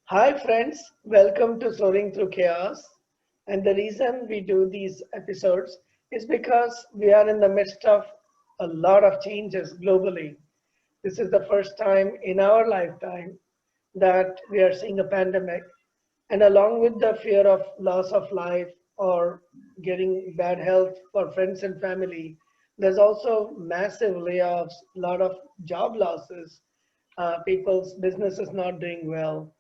Hi, friends. Welcome to Soaring Through Chaos. And the reason we do these episodes is because we are in the midst of a lot of changes globally. This is the first time in our lifetime that we are seeing a pandemic. And along with the fear of loss of life or getting bad health for friends and family, there's also massive layoffs, a lot of job losses, people's businesses not doing well.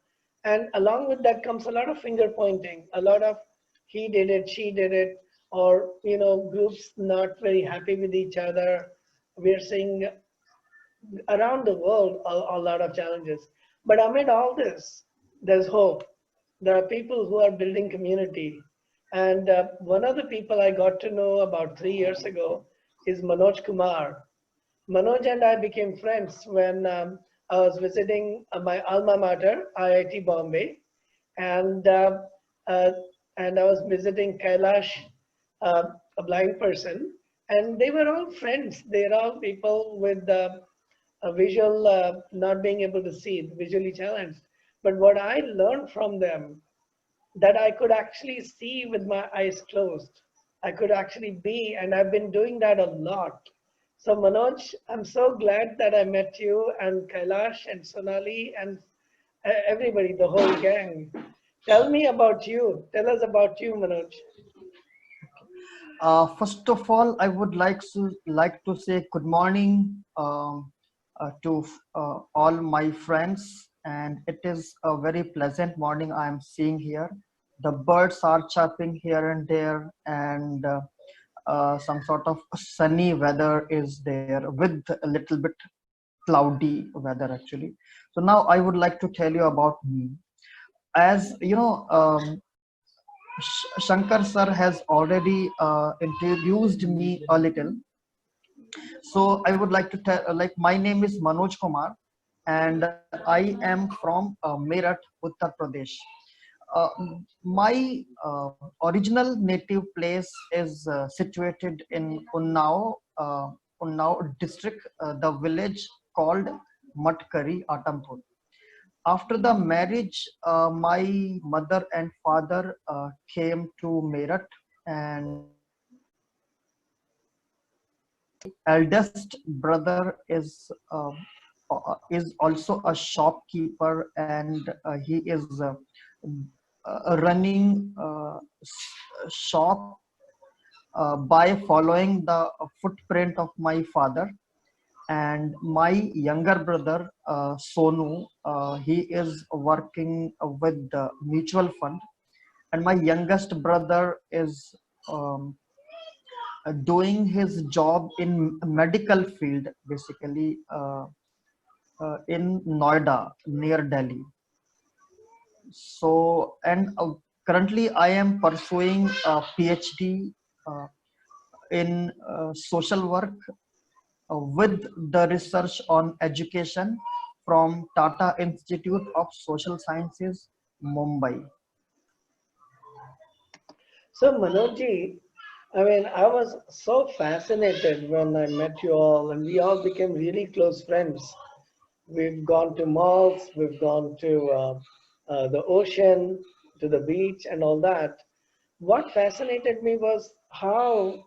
And along with that comes a lot of finger pointing, a lot of he did it, she did it, or groups not very happy with each other. We're seeing around the world a lot of challenges. But amid all this, there's hope. There are people who are building community. And one of the people I got to know about 3 years ago is Manoj Kumar. Manoj and I became friends when I was visiting my alma mater, IIT Bombay, and uh, uh, and I was visiting Kailash, a blind person, and they were all friends. They're all people with a visual not being able to see, visually challenged. But what I learned from them that I could actually see with my eyes closed. I could actually be, and I've been doing that a lot. So Manoj, I'm so glad that I met you and Kailash and Sonali and everybody, the whole gang. Tell me about you. Tell us about you, Manoj. First of all, I would like to say good morning to all my friends, and it is a very pleasant morning I am seeing here. The birds are chirping here and there, and some sort of sunny weather is there with a little bit cloudy weather actually. So now I would like to tell you about me. As you know, Shankar sir has already introduced me a little. So I would like to tell, my name is Manoj Kumar, and I am from Meerut, Uttar Pradesh. Uh, my original native place is situated in Unnao district, the village called Matkari, Atampur. After the marriage, my mother and father came to Meerut, and my eldest brother is also a shopkeeper, and he is running shop by following the footprint of my father. And my younger brother Sonu, he is working with the mutual fund, and my youngest brother is um, doing his job in medical field, basically in Noida near Delhi. So, and currently I am pursuing a PhD uh, in social work with the research on education from Tata Institute of Social Sciences, Mumbai. So Manojji, I mean, I was so fascinated when I met you all, and we all became really close friends. We've gone to malls, we've gone to the ocean, to the beach, and all that. What fascinated me was how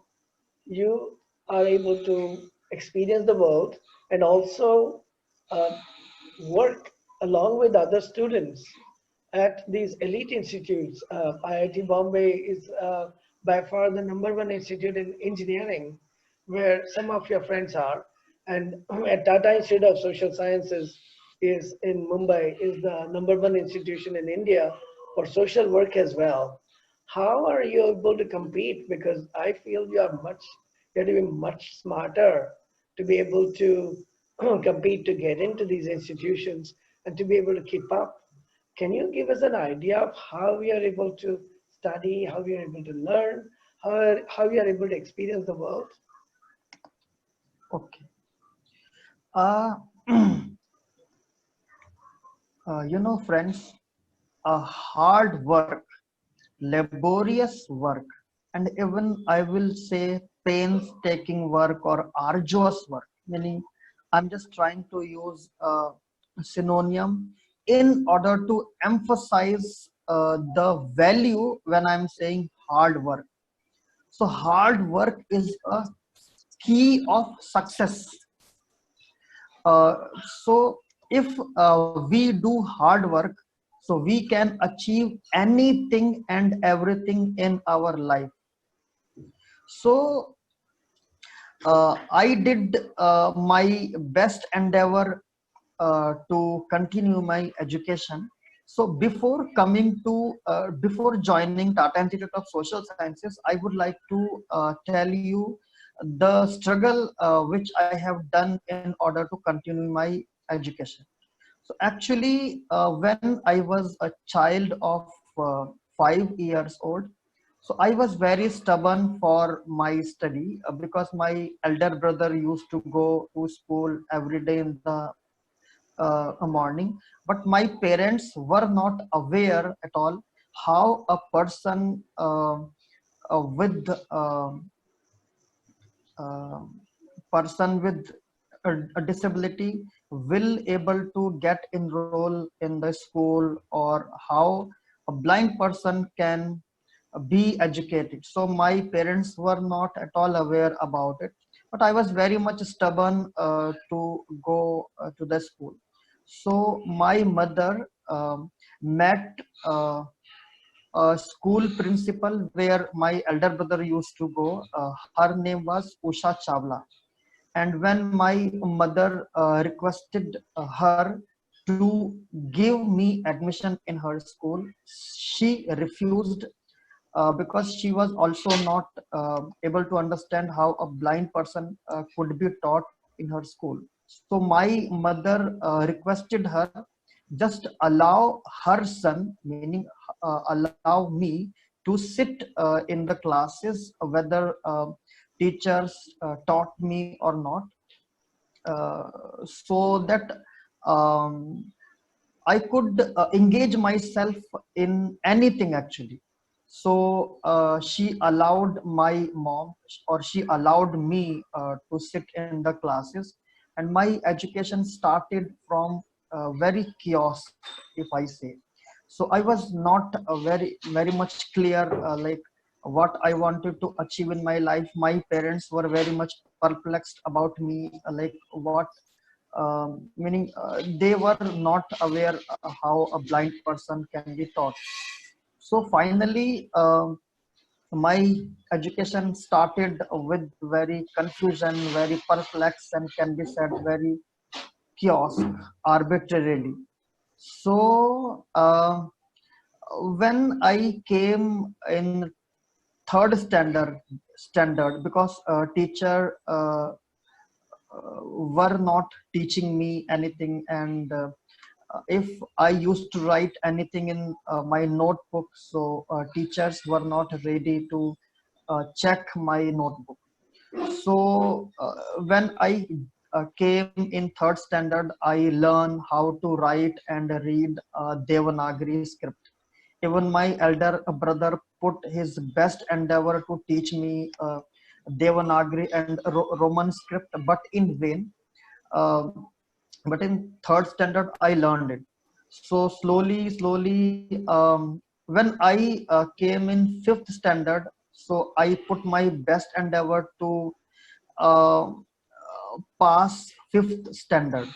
you are able to experience the world and also uh, work along with other students at these elite institutes. IIT Bombay is by far the number one institute in engineering, where some of your friends are, and at Tata Institute of Social Sciences is in Mumbai is the number one institution in India for social work as well. How are you able to compete? Because I feel you have to be much smarter to be able to compete to get into these institutions and to be able to keep up. Can you give us an idea of how we are able to study, how we are able to learn, how we are able to experience the world? Okay. Uh, friends, a hard work, laborious work, and even I will say painstaking work or arduous work. Meaning, I'm just trying to use a synonym in order to emphasize the value when I'm saying hard work. So hard work is a key of success. Uh, so if we do hard work, so we can achieve anything and everything in our life. So I did my best endeavor to continue my education. So before joining Tata Institute of Social Sciences, I would like to tell you the struggle which I have done in order to continue my education. So actually, when I was a child of 5 years old, so I was very stubborn for my study because my elder brother used to go to school every day in the morning, but my parents were not aware at all how a person with uh, with a disability will able to get enroll in the school, or how a blind person can be educated. So my parents were not at all aware about it, but I was very much stubborn to go to the school. So my mother met uh, a school principal where my elder brother used to go. Her name was Usha Chawla. And when my mother requested her to give me admission in her school, she refused because she was also not able to understand how a blind person could be taught in her school. So my mother requested her, just allow her son, meaning allow me to sit in the classes, whether teachers taught me or not, so that um, I could engage myself in anything actually. So she allowed my mom, or she allowed me to sit in the classes, and my education started from very chaos, if I say. So I was not very much clear, like what I wanted to achieve in my life. My parents were very much perplexed about me, like what meaning they were not aware how a blind person can be taught. So finally, my education started with very confusion, very perplexed, and can be said very chaos, arbitrarily. So when I came in third standard, because teacher were not teaching me anything, and if I used to write anything in my notebook, so teachers were not ready to check my notebook. So when I came in third standard, I learned how to write and read Devanagari script. Even my elder brother put his best endeavor to teach me Devanagari and Roman script, but in vain. Um, but in third standard, I learned it. So slowly, when I came in fifth standard, so I put my best endeavor to pass fifth standard.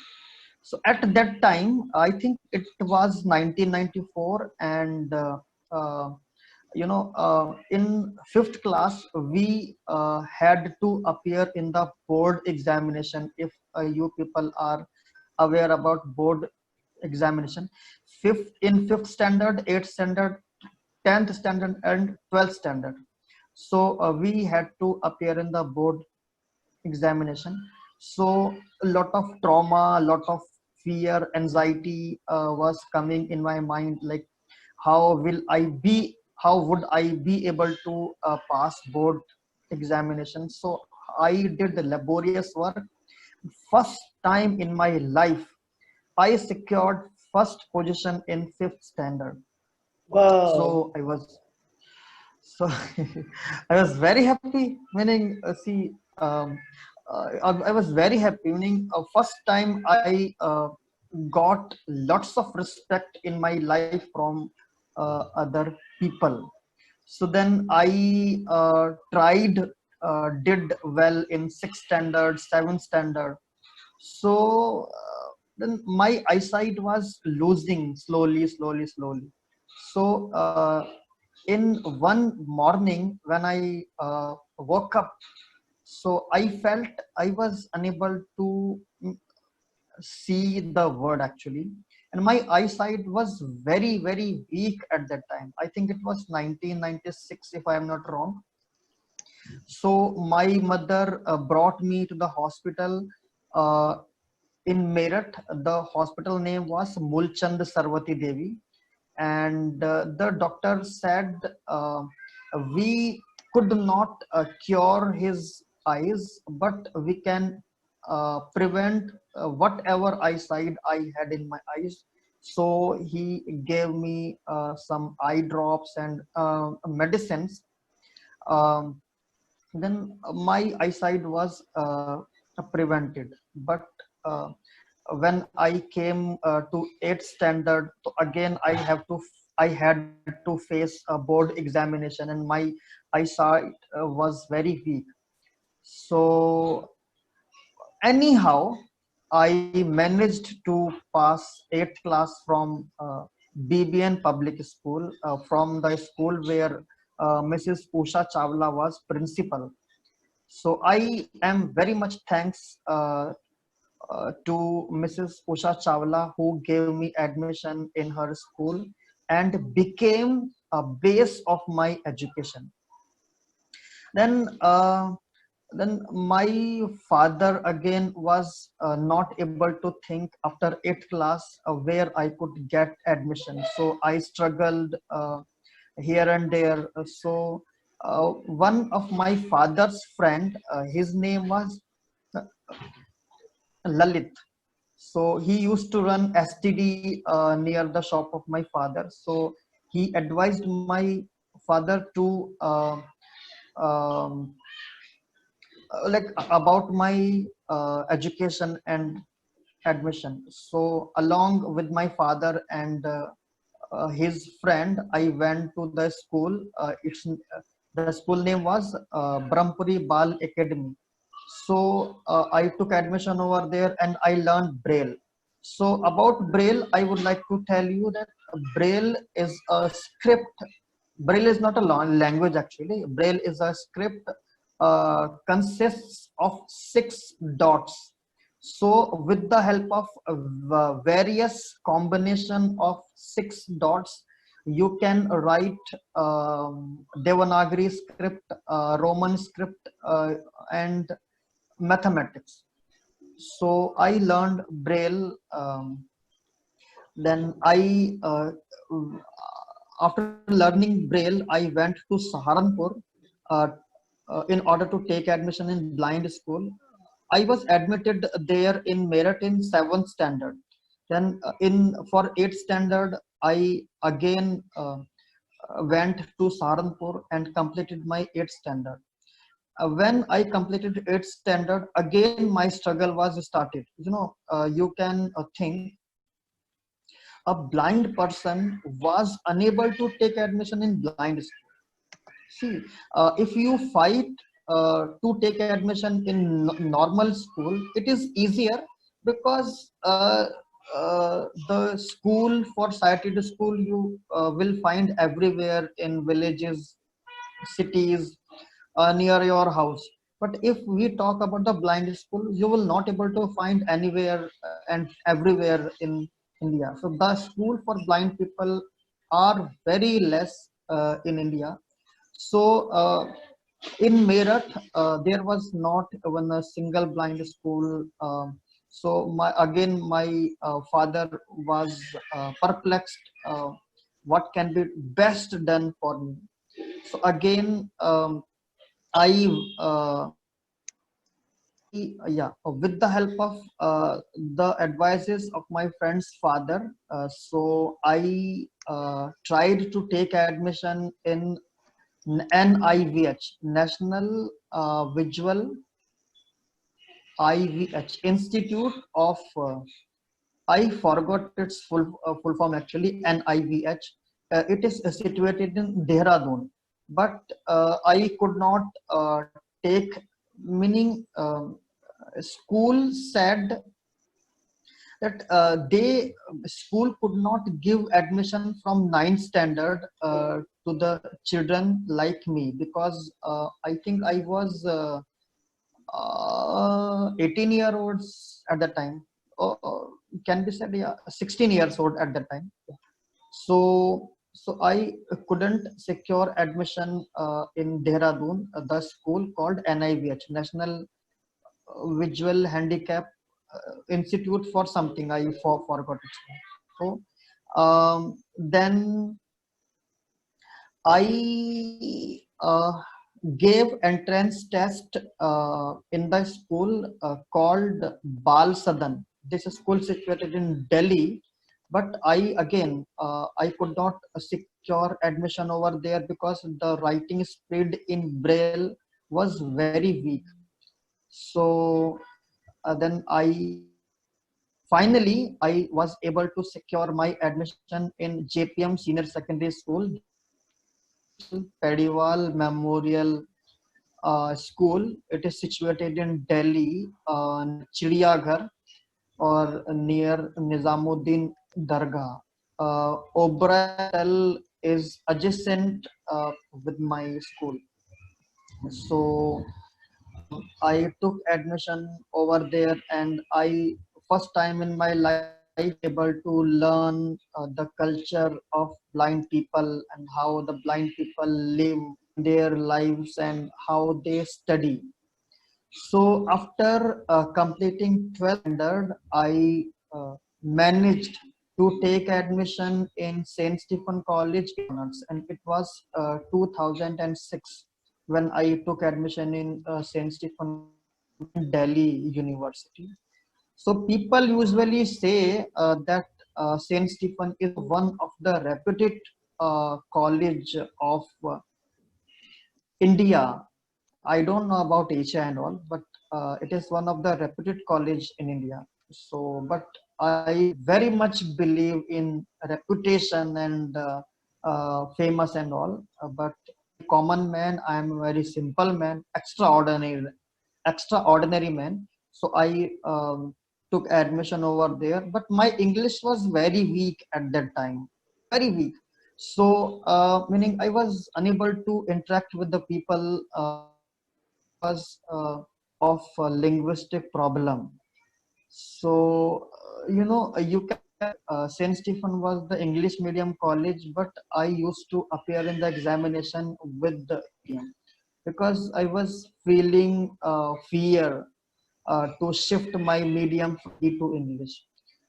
So at that time, I think it was 1994, and in fifth class, we had to appear in the board examination. If you people are aware about board examination, fifth standard, eighth standard, 10th standard, and 12th standard. So we had to appear in the board examination. So a lot of trauma, a lot of fear, anxiety was coming in my mind, like how would I be able to pass board examination. So I did the laborious work. First time in my life, I secured first position in fifth standard. Wow. So so I was very happy. Meaning, I was very happy. Meaning, first time I got lots of respect in my life from other people. So then I tried, did well in sixth standard, seventh standard. So then my eyesight was losing slowly, slowly, slowly. So in one morning when I woke up, so I felt I was unable to see the word actually, and my eyesight was very, very weak at that time. I think it was 1996 if I am not wrong. So my mother brought me to the hospital uh, in Meerut. The hospital name was Mulchand Sarvati Devi, and the doctor said we could not cure his eyes, but we can prevent whatever eyesight I had in my eyes. So he gave me some eye drops and medicines. Um, then my eyesight was prevented. But uh, when I came to 8th standard, so again I had to face a board examination, and my eyesight was very weak. So anyhow, I managed to pass 8th class from BBN Public School, from the school where Mrs. Usha Chawla was principal. So I am very much thanks to Mrs. Usha Chawla, who gave me admission in her school and became a base of my education. Then, then my father again was not able to think after 8th class where I could get admission. So I struggled here and there. So one of my father's friend, his name was Lalit. So he used to run STD near the shop of my father. So he advised my father to um, like about my education and admission. So along with my father and his friend, I went to the school. The school name was Brahmpuri Bal Academy. So I took admission over there and I learned Braille. So about Braille, I would like to tell you that Braille is a script. Braille is not a language actually. Braille is a script, consists of 6 dots. So with the help of various combination of 6 dots, you can write Devanagari script, Roman script, and mathematics. So I learned Braille. Then I, after learning Braille, I went to Saharanpur uh, in order to take admission in blind school. I was admitted there in Meerut in 7th standard. Then in for 8th standard, I again went to Saharanpur and completed my 8th standard. When I completed 8th standard, again my struggle was started. You can think a blind person was unable to take admission in blind school. See, if you fight to take admission in normal school, it is easier because the school for sighted school you will find everywhere in villages, cities, near your house. But if we talk about the blind school, you will not able to find anywhere and everywhere in India. So the school for blind people are very less in India. So in Meerut, there was not even a single blind school. So my father was perplexed. What can be best done for me? So again, I yeah, with the help of the advices of my friend's father, so I tried to take admission in NIVH, National Visual IVH Institute of I forgot its full form actually, NIVH. It is situated in Dehradun, but I could not take, meaning school said that they school could not give admission from ninth standard to the children like me, because I think I was 18-year-olds at that time, or can be said, yeah, 16 years old at that time. So I couldn't secure admission in Dehradun, the school called NIVH, National Visual Handicap Institute for something. I forgot its name. Then I gave entrance test in the school called Bal Sadan. This is school situated in Delhi, but I could not secure admission over there because the writing speed in Braille was very weak. So then I finally I was able to secure my admission in JPM Senior Secondary School, Padiwal Memorial School. It is situated in Delhi, Chidiyaghar, or near Nizamuddin Dargah. Oberoi is adjacent with my school. So I took admission over there, and I first time in my life able to learn the culture of blind people and how the blind people live their lives and how they study. So after completing 12th standard, I managed to take admission in Saint Stephen College honors, and it was 2006 when I took admission in Saint Stephen Delhi University. So people usually say that Saint Stephen is one of the reputed college of India. I don't know about Asia and all, but it is one of the reputed college in India. So, but I very much believe in reputation and famous and all. But common man, I am a very simple man, extraordinary man. So I took admission over there, but my English was very weak at that time, very weak. So meaning I was unable to interact with the people because of a linguistic problem. So you can Saint Stephen was the English medium college, but I used to appear in the examination with the because I was feeling fear to shift my medium from E to English.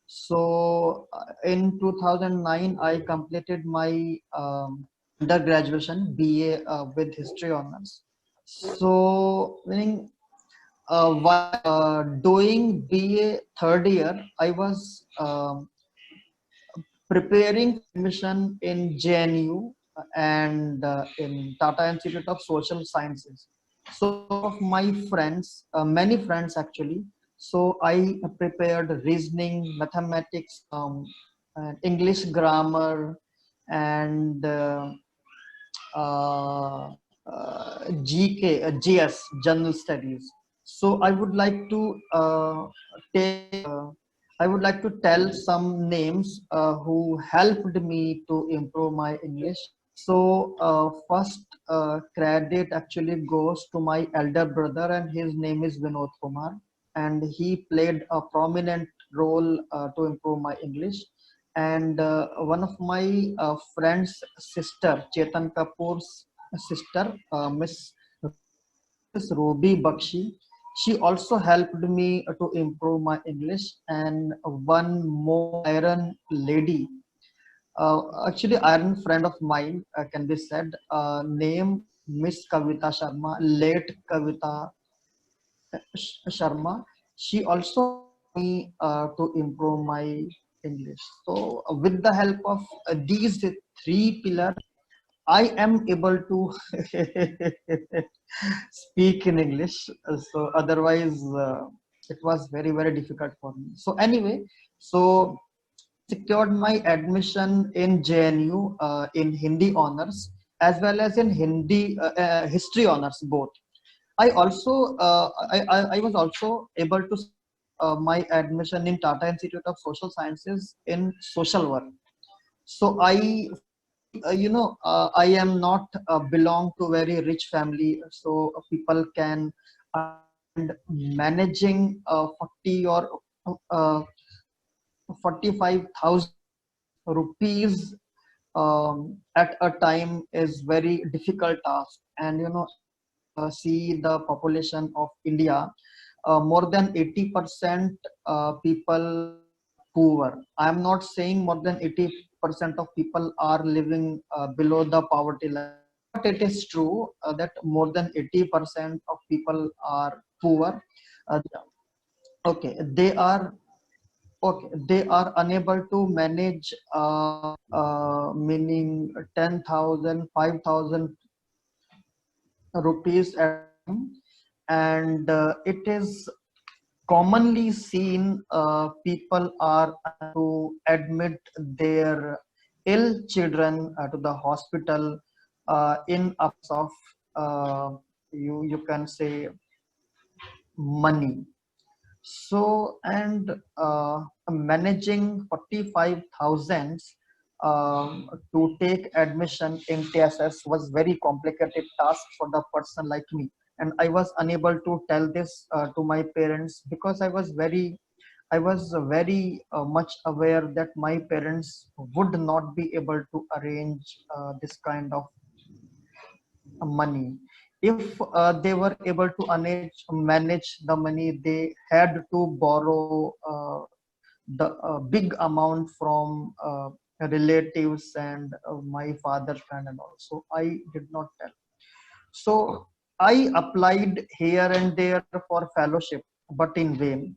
So in 2009, I completed my undergraduation BA with history honors. So meaning while doing BA third year, I was preparing admission in JNU and in Tata Institute of Social Sciences. So of my friends, many friends actually. So I prepared reasoning, mathematics, and English grammar, and GK, GS, General Studies. So take, I would like to tell some names who helped me to improve my English. So first credit actually goes to my elder brother, and his name is Vinod Kumar, and he played a prominent role to improve my English. And one of my friend's sister, Chetan Kapoor's sister, Miss Ruby Bakshi, she also helped me to improve my English. And one more iron lady, actually iron friend of mine, can be said, name Miss Kavita Sharma, late Kavita Sharma. She also helped me to improve my English. So with the help of these three pillars, I am able to speak in English. So otherwise, it was very difficult for me. So anyway, So secured my admission in JNU in Hindi honors as well as in Hindi history honors both. I was also able to my admission in Tata Institute of Social Sciences in social work. So I am not belong to very rich family, so people can understand managing 40 or uh, 45,000 rupees at a time is very difficult task. And see the population of India, more than 80% people are poor. I am not saying more than 80% of people are living below the poverty line, but it is true that more than 80% of people are poor. Yeah. Okay, they are unable to manage meaning 10,000, 5,000 rupees at a time, and it is commonly seen people are to admit their ill children to the hospital in absence of you can say money. So, and managing 45,000 to take admission in TSS was very complicated task for the person like me. And I was unable to tell this to my parents because I was very much aware that my parents would not be able to arrange this kind of money. If they were able to manage the money, they had to borrow the big amount from relatives and my father's friend and all. So I did not tell. So I applied here and there for fellowship, but in vain.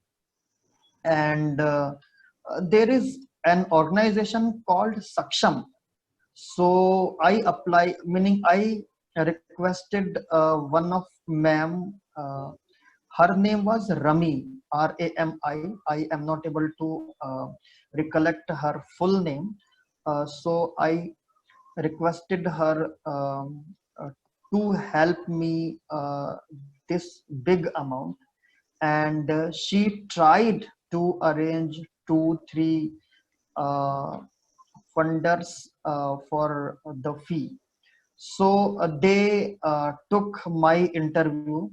And there is an organization called Saksham. So I apply, meaning I requested one of ma'am. Her name was Rami, Rami. I am not able to recollect her full name. So I requested her to help me this big amount, and she tried to arrange 2 3 uh, funders for the fee. So they took my interview,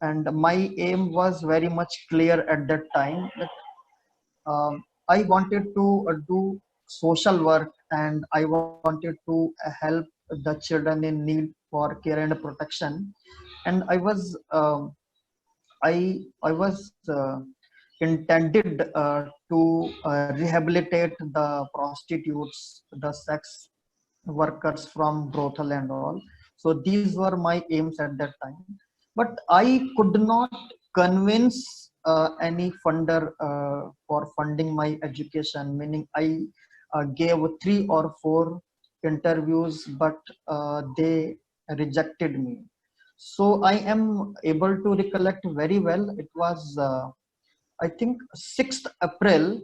and my aim was very much clear at that time that I wanted to do social work, and I wanted to help the children in need for care and protection. And I was intended to rehabilitate the prostitutes, the sex workers from brothel and all. So these were my aims at that time. But I could not convince any funder for funding my education. Meaning I gave 3 or 4 interviews, but they rejected me. So I am able to recollect very well. It was I think 6th April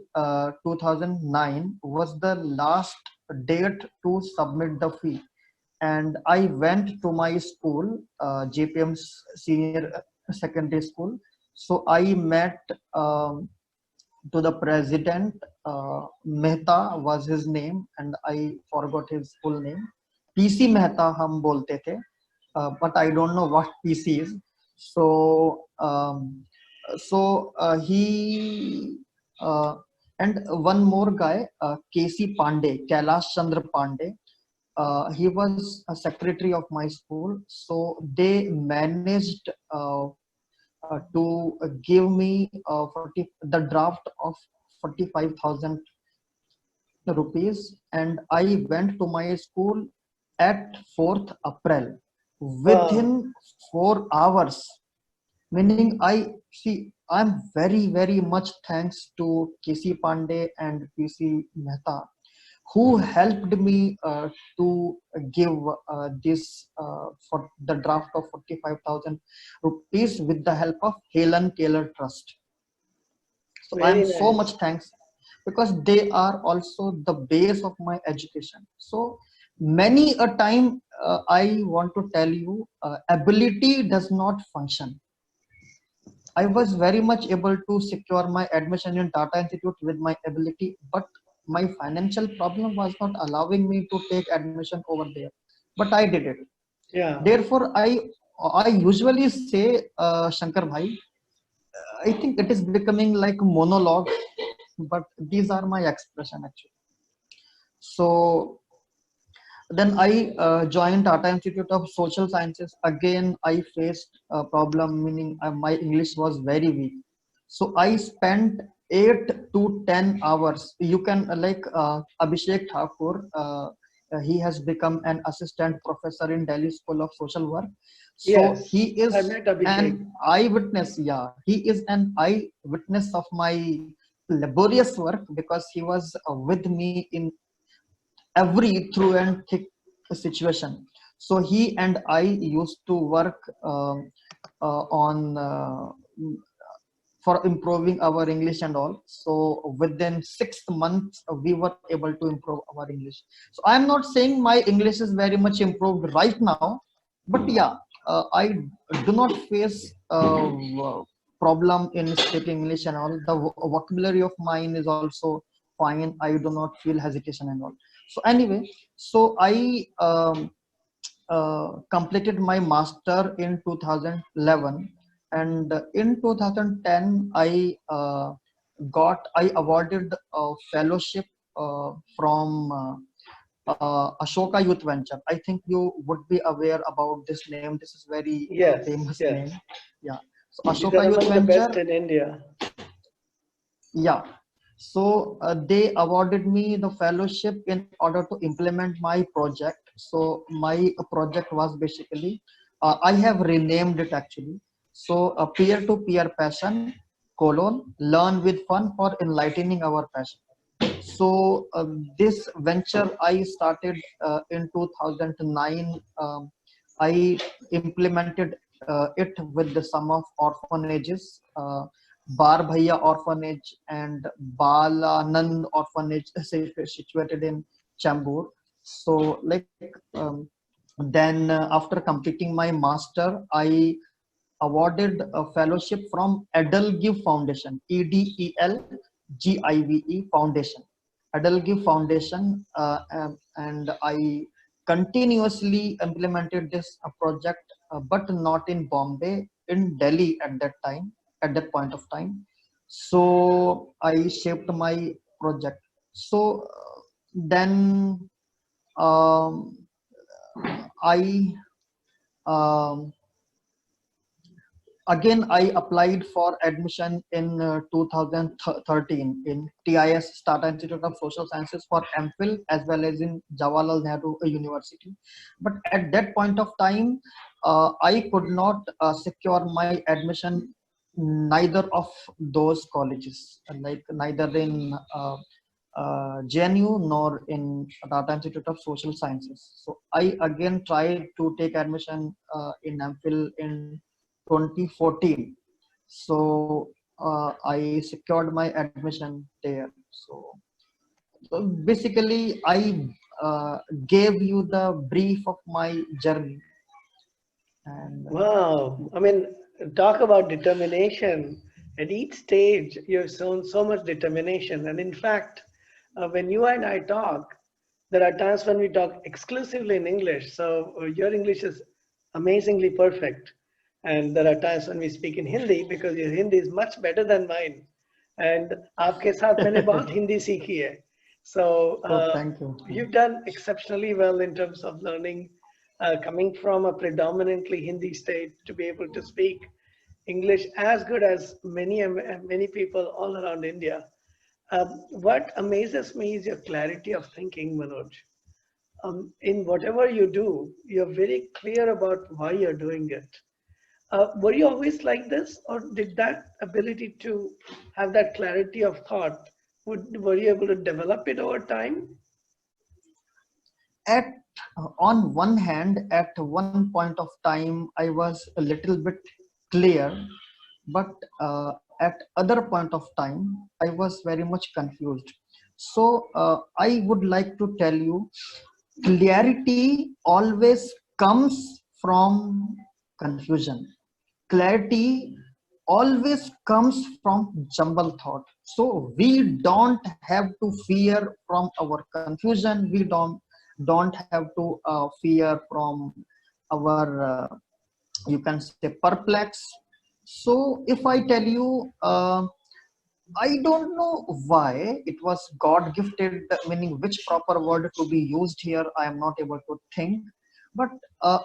2009 was the last date to submit the fee. And I went to my school, JPM Senior Secondary School. So I met to the president. Mehta was his name, and I forgot his full name. PC Mehta हम बोलते थे, but I don't know what PC is. So he and one more guy, KC Pandey, Kailash Chandra Pandey. He was a secretary of my school, so they managed to give me the draft of 45,000 rupees, and I went to my school at 4th April. Wow. Within 4 hours, meaning I see, I'm very much thanks to KC Pandey and PC Mehta, who helped me to give this for the draft of 45,000 rupees with the help of Helen Keller Trust. So Very I'm so much nice. thanks. because they are also the base of my education. So many a time, I want to tell you, ability does not function. I was very much able to secure my admission in Tata Institute with my ability, but my financial problem was not allowing me to take admission over there. But I did it. Yeah. Therefore, I usually say, Shankar Bhai, I think it is becoming like monologue, but these are my expression actually. So then I joined Tata Institute of Social Sciences. Again, I faced a problem, meaning my English was very weak. So I spent 8 to 10 hours. You can Abhishek Thakur. He has become an assistant professor in Delhi School of Social Work. So Yes. he I is met Abhishek. an eyewitness. Yeah, he is an eyewitness of my laborious work because he was with me in every through and thick situation. So he and I used to work on for improving our English and all. So within 6 months, we were able to improve our English. So I'm not saying my English is very much improved right now, but yeah, I do not face problem in speaking English and all. The vocabulary of mine is also fine. I do not feel hesitation and all. So anyway, so I completed my master in 2011, and in 2010 I awarded a fellowship from Ashoka Youth Venture. I think you would be aware about this name. This is very Yes. famous Yes. name. Yeah. So These are Ashoka Youth among the best Venture. in India. Yeah. So they awarded me the fellowship in order to implement my project. So my project was basically, I have renamed it actually. So peer-to-peer passion, learn with fun for enlightening our passion. So this venture I started in 2009. I implemented it with the some of orphanages, Bar Bhaiya Orphanage and Balanand Orphanage situated in Chambur. So then after completing my master, I awarded a fellowship from Edelgive Foundation, EDELGIVE Foundation, Edelgive Foundation, and I continuously implemented this project, but not in Bombay, in Delhi at that time, at that point of time. So I shaped my project. So then um, I um, again I applied for admission in 2013 in TIS, Tata Institute of Social Sciences, for MPhil, as well as in Jawaharlal Nehru University. But at that point of time, I could not secure my admission neither of those colleges, like neither in JNU nor in Tata Institute of Social Sciences. So I again tried to take admission in MPhil in 2014. So I secured my admission there. So basically, I gave you the brief of my journey. And Wow. I mean, talk about determination. At each stage, you've shown so much determination. And in fact, when you and I talk, there are times when we talk exclusively in English. So your English is amazingly perfect. And there are times when we speak in Hindi because your Hindi is much better than mine. And आपके साथ मैंने बहुत हिंदी सीखी है. So oh, thank you. you've done exceptionally well in terms of learning, coming from a predominantly Hindi state to be able to speak English as good as many people all around India. What amazes me is your clarity of thinking, Manoj. In whatever you do, you're very clear about why you're doing it. Were you always like this, or did that ability to have that clarity of thought, were you able to develop it over time? At On one hand, at one point of time, I was a little bit clear, but at other point of time, I was very much confused. So I would like to tell you, clarity always comes from confusion. Clarity always comes from jumble thought. So we don't have to fear from our confusion. We don't have to fear from our you can say perplex. So if I tell you, I don't know why it was God gifted, meaning which proper word to be used here. I am not able to think. But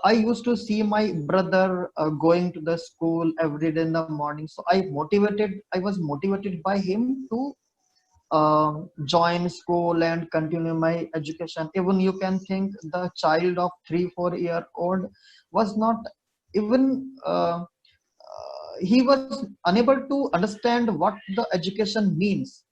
I used to see my brother going to the school every day in the morning. So I was motivated by him to join school and continue my education. Even you can think the child of 3 4 year old was not even he was unable to understand what the education means.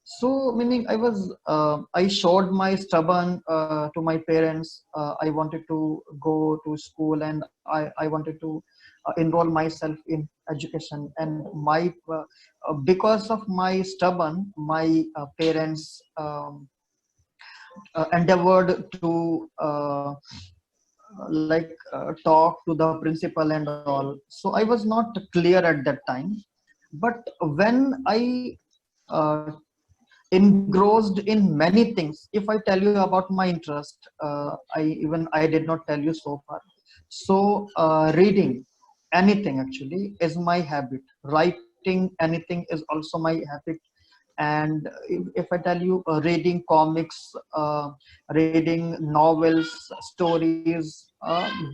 So meaning I showed my stubborn to my parents. I wanted to go to school, and I wanted to enroll myself in education. And my because of my stubborn, my parents endeavored to talk to the principal and all. So I was not clear at that time. But when I uh, engrossed in many things, if I tell you about my interest, I did not tell you so far. So reading anything actually is my habit. Writing anything is also my habit. And if I tell you, reading comics, reading novels, stories,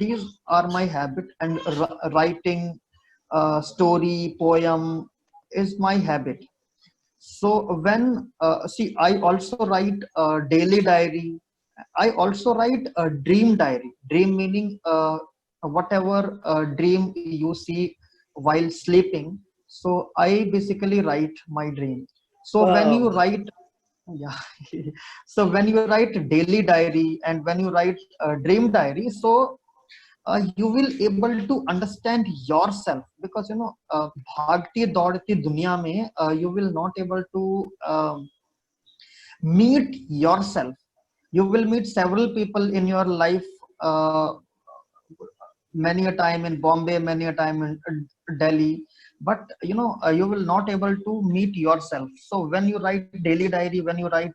these are my habit. And writing story poem is my habit. So when see, I also write a daily diary. I also write a dream diary. Dream meaning whatever dream you see while sleeping. So I basically write my dream. So when you Wow. write, yeah. So when you write daily diary and when you write dream diary, so you will able to understand yourself. Because bhagti daudti duniya mein, you will not able to meet yourself. You will meet several people in your life, uh, many a time in Bombay, many a time in Delhi. But you will not able to meet yourself. So when you write daily diary, when you write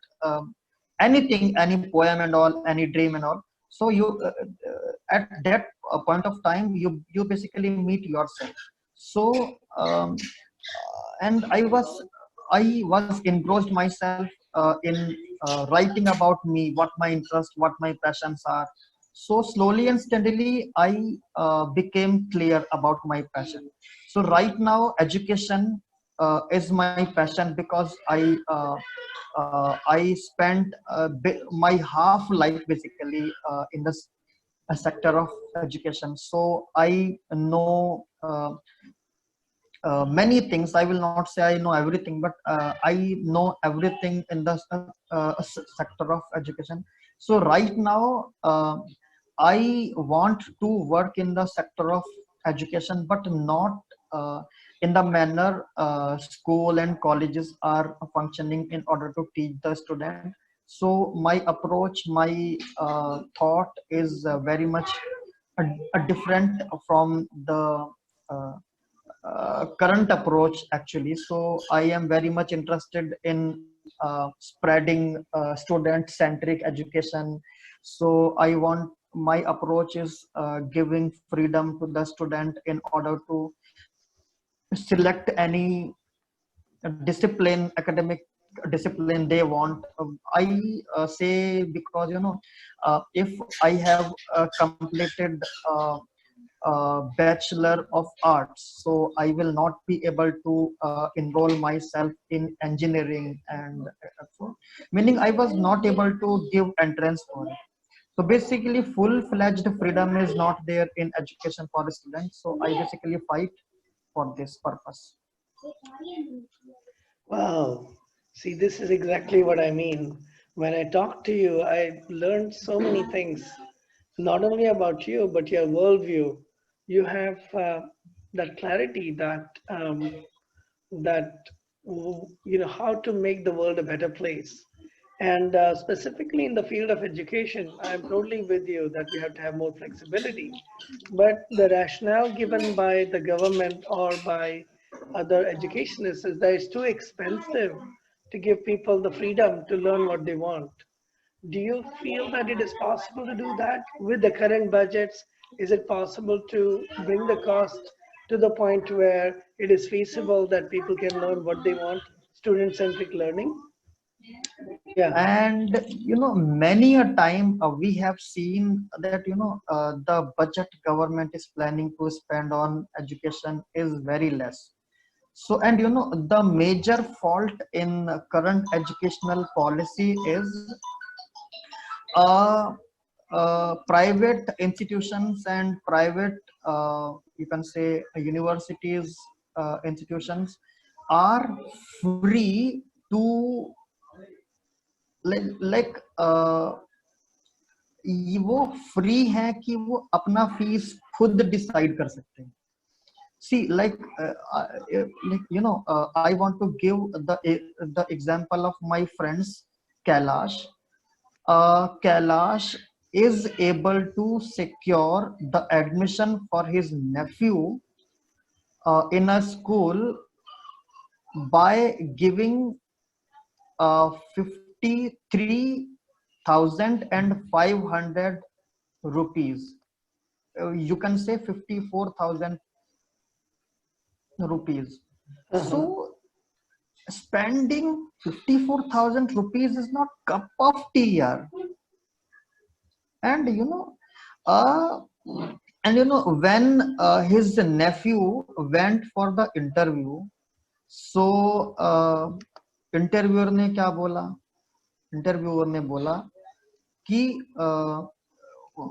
anything, any poem and all, any dream and all, so you at that point of time, you basically meet yourself. So and I was engrossed myself in writing about me, what my interest, what my passions are. So slowly and steadily I became clear about my passion. So right now education is my passion, because I spent my half life basically in this sector of education. So I know many things. I will not say I know everything, but I know everything in the sector of education. So right now I want to work in the sector of education, but not in the manner school and colleges are functioning in order to teach the student. So my approach, my thought is very much different from the uh, current approach actually. So I am very much interested in spreading student centric education. So I want, my approach is giving freedom to the student in order to select any discipline, academic discipline they want. I say, because if I have completed bachelor of arts, so I will not be able to enroll myself in engineering. And meaning I was not able to give entrance for it. So basically full-fledged freedom is not there in education for the students. So I basically fight for this purpose. Wow. See, this is exactly what I mean. When I talk to you, I learned so many things, not only about you, but your worldview. You have that clarity that that how to make the world a better place. And specifically in the field of education, I'm totally with you that we have to have more flexibility. But the rationale given by the government or by other educationists is that it's too expensive to give people the freedom to learn what they want. Do you feel that it is possible to do that with the current budgets? Is it possible to bring the cost to the point where it is feasible that people can learn what they want, student-centric learning? Yeah. And many a time we have seen that the budget government is planning to spend on education is very less. So, and the major fault in current educational policy is uh, private institutions and private, you can say, universities, institutions are free to like वो free है कि वो अपना fees खुद decide कर सकते हैं. See, I want to give the example of my friends Kailash. Kailash is able to secure the admission for his nephew in a school by giving 53,500 rupees. You can say 54,000 rupees. Uh-huh. So spending 54,000 rupees is not cup of tea here. And uh, when his nephew went for the interview, so interviewer ने क्या बोला, interviewer ने बोला कि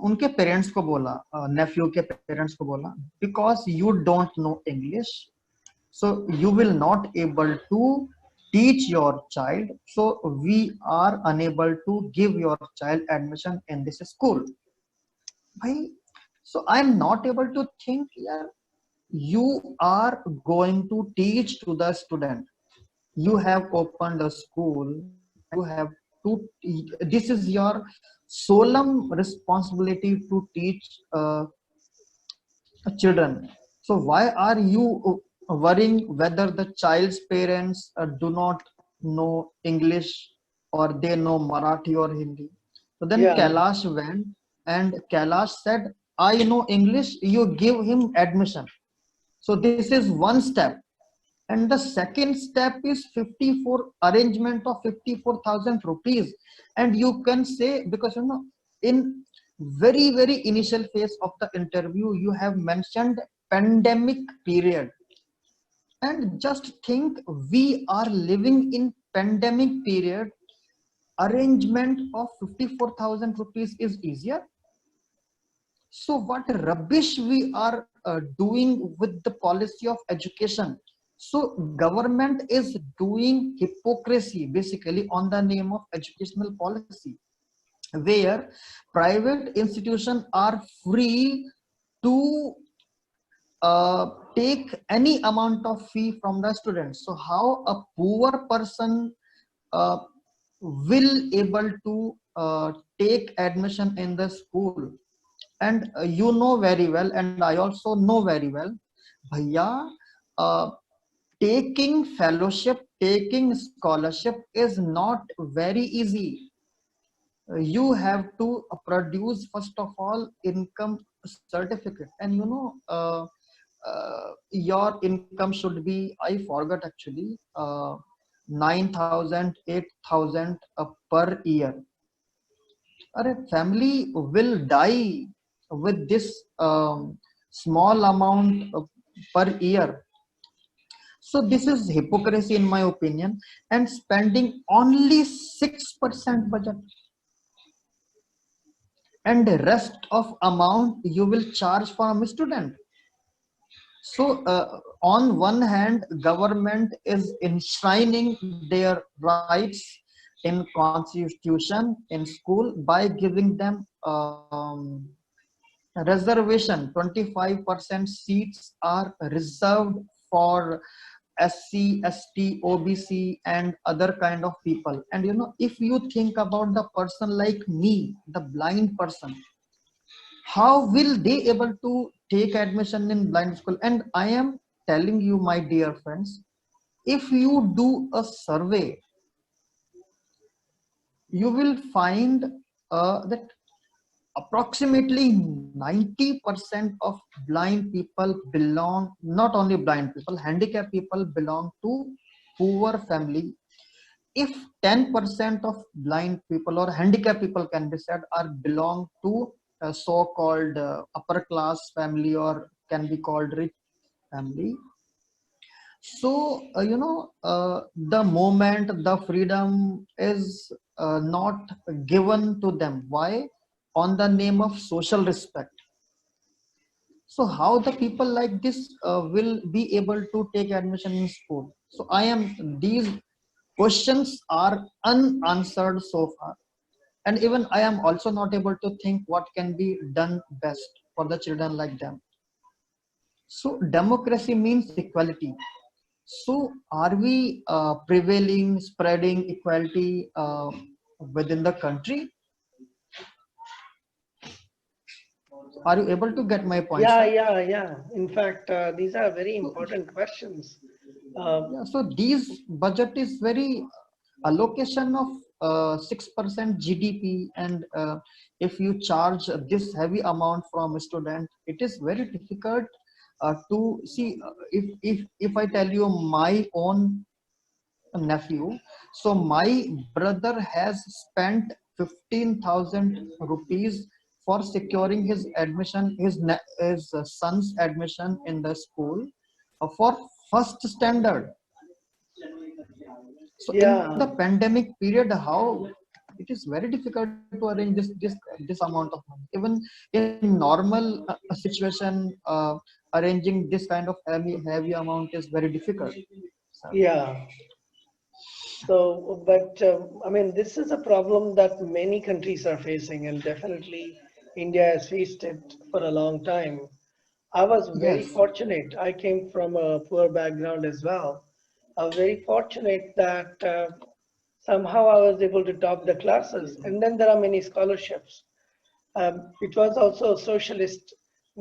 उनके parents को बोला, नेफ्यू के पेरेंट्स को बोला, because you don't know English so you will not able to teach your child, so we are unable to give your child admission in this school. Bhai, so I am not able to think, yeah, you are going to teach to the student, you have opened a school, you have to, this is your solemn responsibility to teach children. So why are you worrying whether the child's parents do not know English or they know Marathi or Hindi? So then Yeah. Kailash went and Kailash said, I know English, you give him admission. So this is one step. And the second step is 54 arrangement of 54,000 rupees. And you can say, because in very initial phase of the interview, you have mentioned pandemic period. And just think, we are living in pandemic period. Arrangement of 54,000 rupees is easier. So what rubbish we are doing with the policy of education. So government is doing hypocrisy basically on the name of educational policy, where private institutions are free to take any amount of fee from the students. So how a poor person uh, will able to take admission in the school? And you know very well, and I also know very well, bhaiya, uh, taking fellowship, taking scholarship is not very easy. You have to produce first of all income certificate, and your income should be, I forgot actually, 9,000, 8,000 per year. A family will die with this small amount per year. So this is hypocrisy in my opinion, and spending only 6% budget, and the rest of amount you will charge from a student. So on one hand, government is enshrining their rights in constitution in school by giving them reservation. 25% seats are reserved for SC, ST, OBC, and other kind of people. And if you think about the person like me, the blind person, how will they able to take admission in blind school? And I am telling you, my dear friends, if you do a survey, you will find that approximately 90% of blind people belong, not only blind people, handicapped people belong to poor family. If 10% of blind people or handicapped people can be said are belong to a so-called upper class family, or can be called rich family. So the moment the freedom is not given to them. Why? On the name of social respect. So how the people like this will be able to take admission in school? So these questions are unanswered so far, and even I am also not able to think what can be done best for the children like them. So democracy means equality. So are we prevailing, spreading equality within the country? Are you able to get my point, Yeah, sir? yeah, yeah. In fact, these are very So, important questions. Uh, yeah, so these budget is very allocation of 6% GDP, and if you charge this heavy amount from a student, it is very difficult to see. If I tell you my own nephew, so my brother has spent 15,000 rupees for securing his admission, his son's admission in the school for first standard. So in the yeah, pandemic period, how it is very difficult to arrange this amount of money. Even in normal situation, arranging this kind of heavy amount is very difficult. So, yeah. So, but I mean, this is a problem that many countries are facing, and definitely India has faced it for a long time. I was very yes. fortunate. I came from a poor background as well. I was very fortunate that somehow I was able to top the classes. And then there are many scholarships. It was also a socialist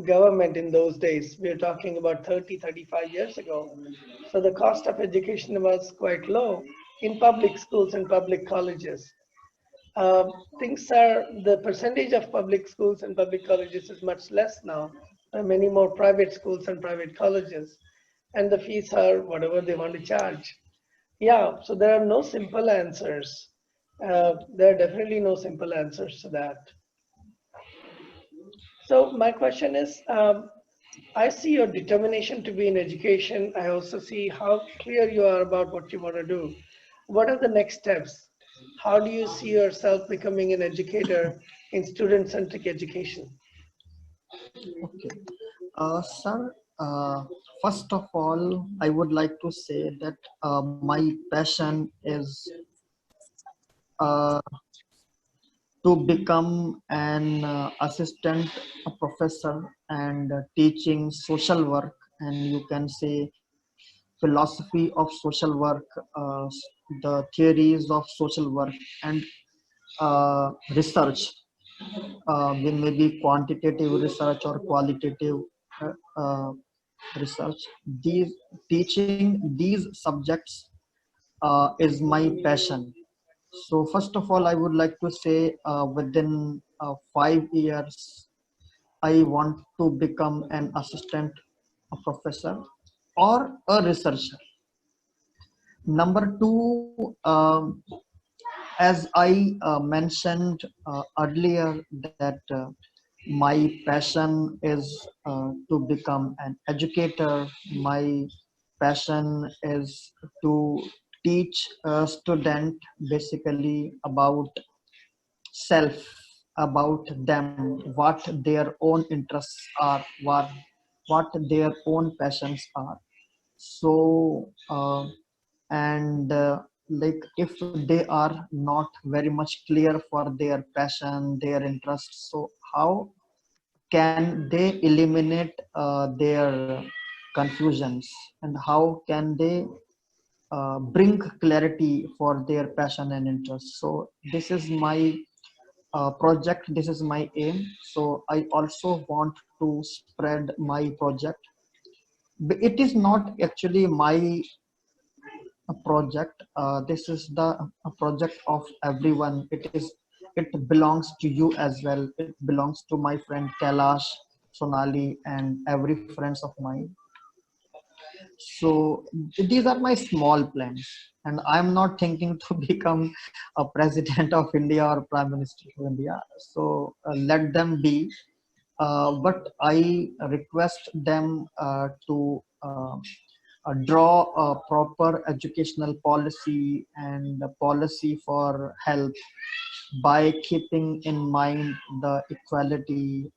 government in those days. We're talking about 30, 35 years ago. So the cost of education was quite low in public schools and public colleges. The percentage of public schools and public colleges is much less now. There are many more private schools and private colleges, and the fees are whatever they want to charge. Yeah, so there are no simple answers. There are definitely no simple answers to that. So my question is, I see your determination to be in education. I also see how clear you are about what you want to do. What are the next steps? How do you see yourself becoming an educator in student-centric education? Okay. Sir, first of all, I would like to say that my passion is uh, to become an assistant professor and teaching social work, and you can say philosophy of social work, the theories of social work, and research, maybe quantitative research or qualitative uh, uh, research. These teaching these subjects is my passion. So first of all, I would like to say within 5 years, I want to become an assistant professor or a researcher. Number two, as I mentioned earlier, that my passion is to become an educator. My passion is to teach a student basically about self, about them, what their own interests are, what their own passions are. So and like if they are not very much clear for their passion, their interests, so how can they eliminate their confusions, and how can they bring clarity for their passion and interest. So this is my project, this is my aim. So I also want to spread my project. It is not actually my project. This is the a project of everyone. It belongs to you as well. It belongs to my friend Kailash, Sonali, and every friends of mine. So these are my small plans, and I'm not thinking to become a president of India or prime minister of India. So let them be. But I request them to draw a proper educational policy and a policy for health by keeping in mind the equality,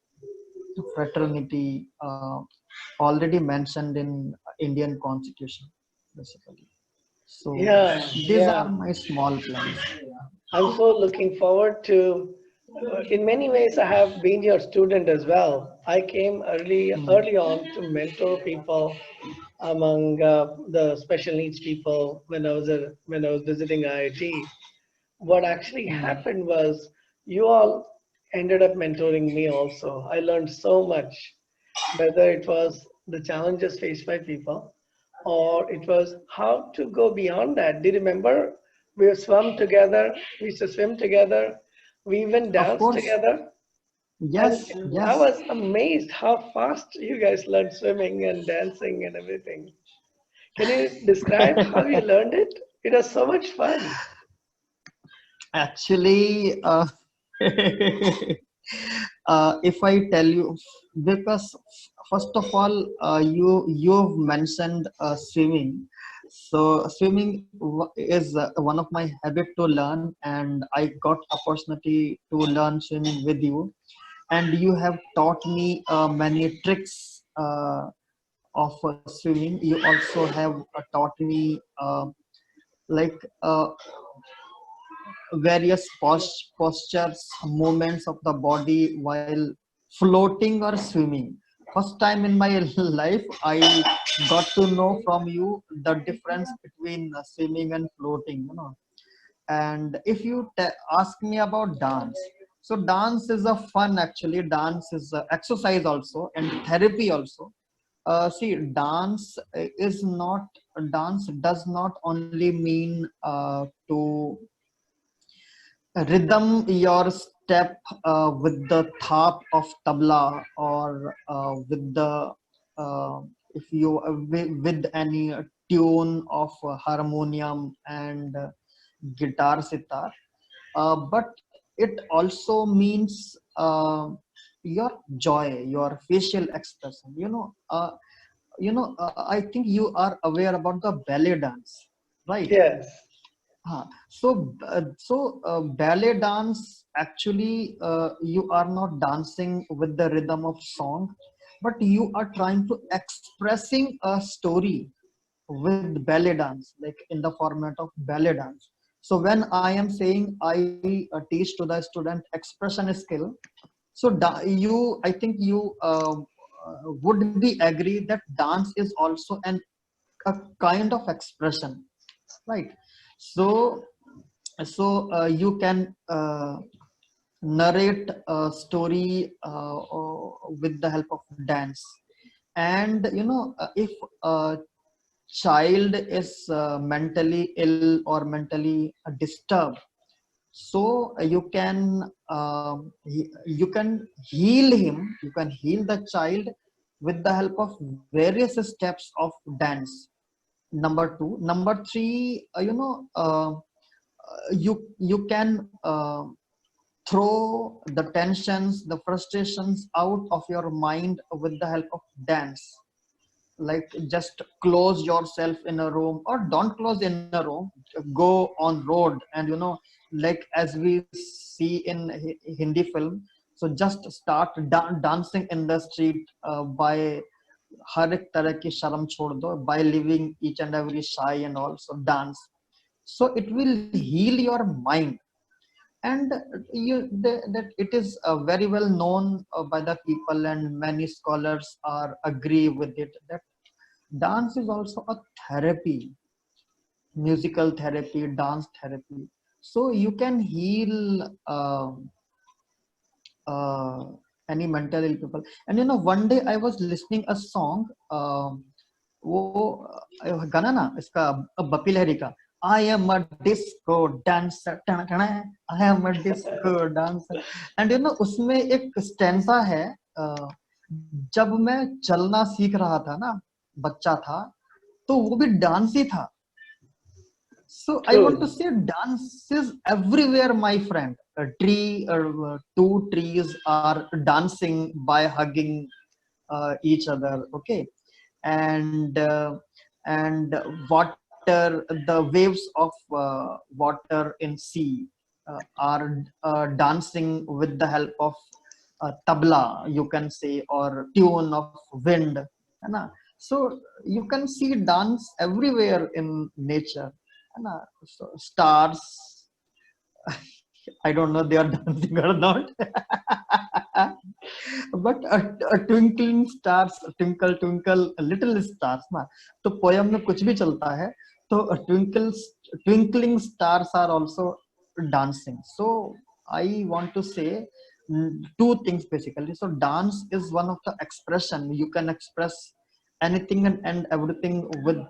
fraternity already mentioned in Indian Constitution, basically. So Yeah, these are yeah. my small plans. I'm so looking forward to. In many ways, I have been your student as well. I came early on to mentor people among the special needs people when I was visiting IIT. What actually Mm. happened was you all ended up mentoring me also. I learned so much, whether it was the challenges faced by people or it was how to go beyond that. Do you remember we swam together? We used to swim together. We even Of danced course, together. And yes, I yes. was amazed how fast you guys learned swimming and dancing and everything. Can you describe how you learned it? It was so much fun. Actually, if I tell you, because first of all, you've mentioned swimming. So swimming is one of my habit to learn, and I got opportunity to learn swimming with you, and you have taught me many tricks of swimming. You also have taught me like various postures, movements of the body while floating or swimming. First time in my life, I got to know from you the difference between swimming and floating. You know, and if you ask me about dance, so dance is a fun actually. Dance is a exercise also and therapy also. See, dance does not only mean to rhythm your step with the thap of tabla or with the if you with any tune of harmonium and guitar sitar, but it also means your joy, your facial expression, I think you are aware about the ballet dance, right? Yes. Ballet dance actually, you are not dancing with the rhythm of song, but you are trying to expressing a story with ballet dance, like in the format of ballet dance. So when I am saying I teach to the student expression skill, so I think you would be agree that dance is also a kind of expression, right? So you can narrate a story with the help of dance, and if a child is mentally ill or mentally disturbed, so you can heal him, you can heal the child with the help of various steps of dance. Number two. Number three, you can throw the tensions, the frustrations out of your mind with the help of dance. Like just close yourself in a room, or don't close in a room, go on road, and like as we see in Hindi film, so just start dancing in the street by har ek tarah ki sharam chhod do, by leaving each and every shy and also dance. So it will heal your mind. And that it is very well known by the people, and many scholars are agree with it, that dance is also a therapy, musical therapy, dance therapy. So you can heal uh, any mental ill people. And one day I was listening a song, वो गाना ना इसका बप्पी लहरी का, I am a disco dancer, I am a disco dancer. And उसमें एक स्टेंसा है, जब मैं चलना सीख रहा था ना, बच्चा था, तो वो भी डांस ही था. So I want to True. say dance is everywhere, my friend. A tree or two trees are dancing by hugging each other. Okay, and water, the waves of water in sea are dancing with the help of tabla, you can say, or tune of wind. है ना? So you can see dance everywhere in nature. है ना? So stars, I don't know they are dancing or not. But a twinkling stars, twinkle twinkle little stars ना, तो poem में कुछ भी चलता है, तो twinkling stars are also dancing. So I want to say two things basically. So dance is one of the expression. You can express anything and everything with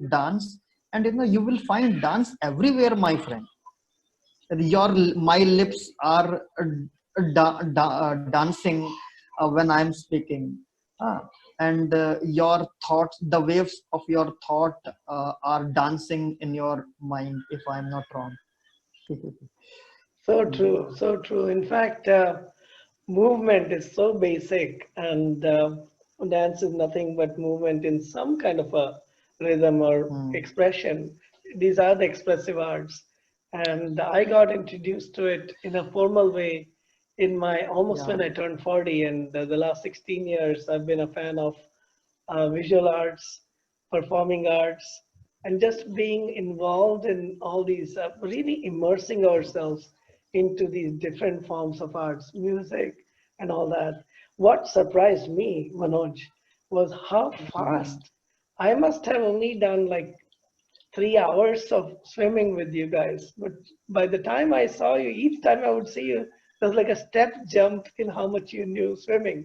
dance. And you will find dance everywhere, my friend. My lips are dancing when I'm speaking. Ah, and your thoughts, the waves of your thought are dancing in your mind, if I'm not wrong. So true, so true. In fact, movement is so basic, and dance is nothing but movement in some kind of a rhythm or Hmm. expression. These are the expressive arts, and I got introduced to it in a formal way in my almost Yeah. when I turned 40, and the last 16 years I've been a fan of visual arts, performing arts, and just being involved in all these, really immersing ourselves into these different forms of arts, music, and all that. What surprised me, Manoj, was how Mhm. fast. I must have only done like 3 hours of swimming with you guys. But by the time I saw you, each time I would see you, there's like a step jump in how much you knew swimming.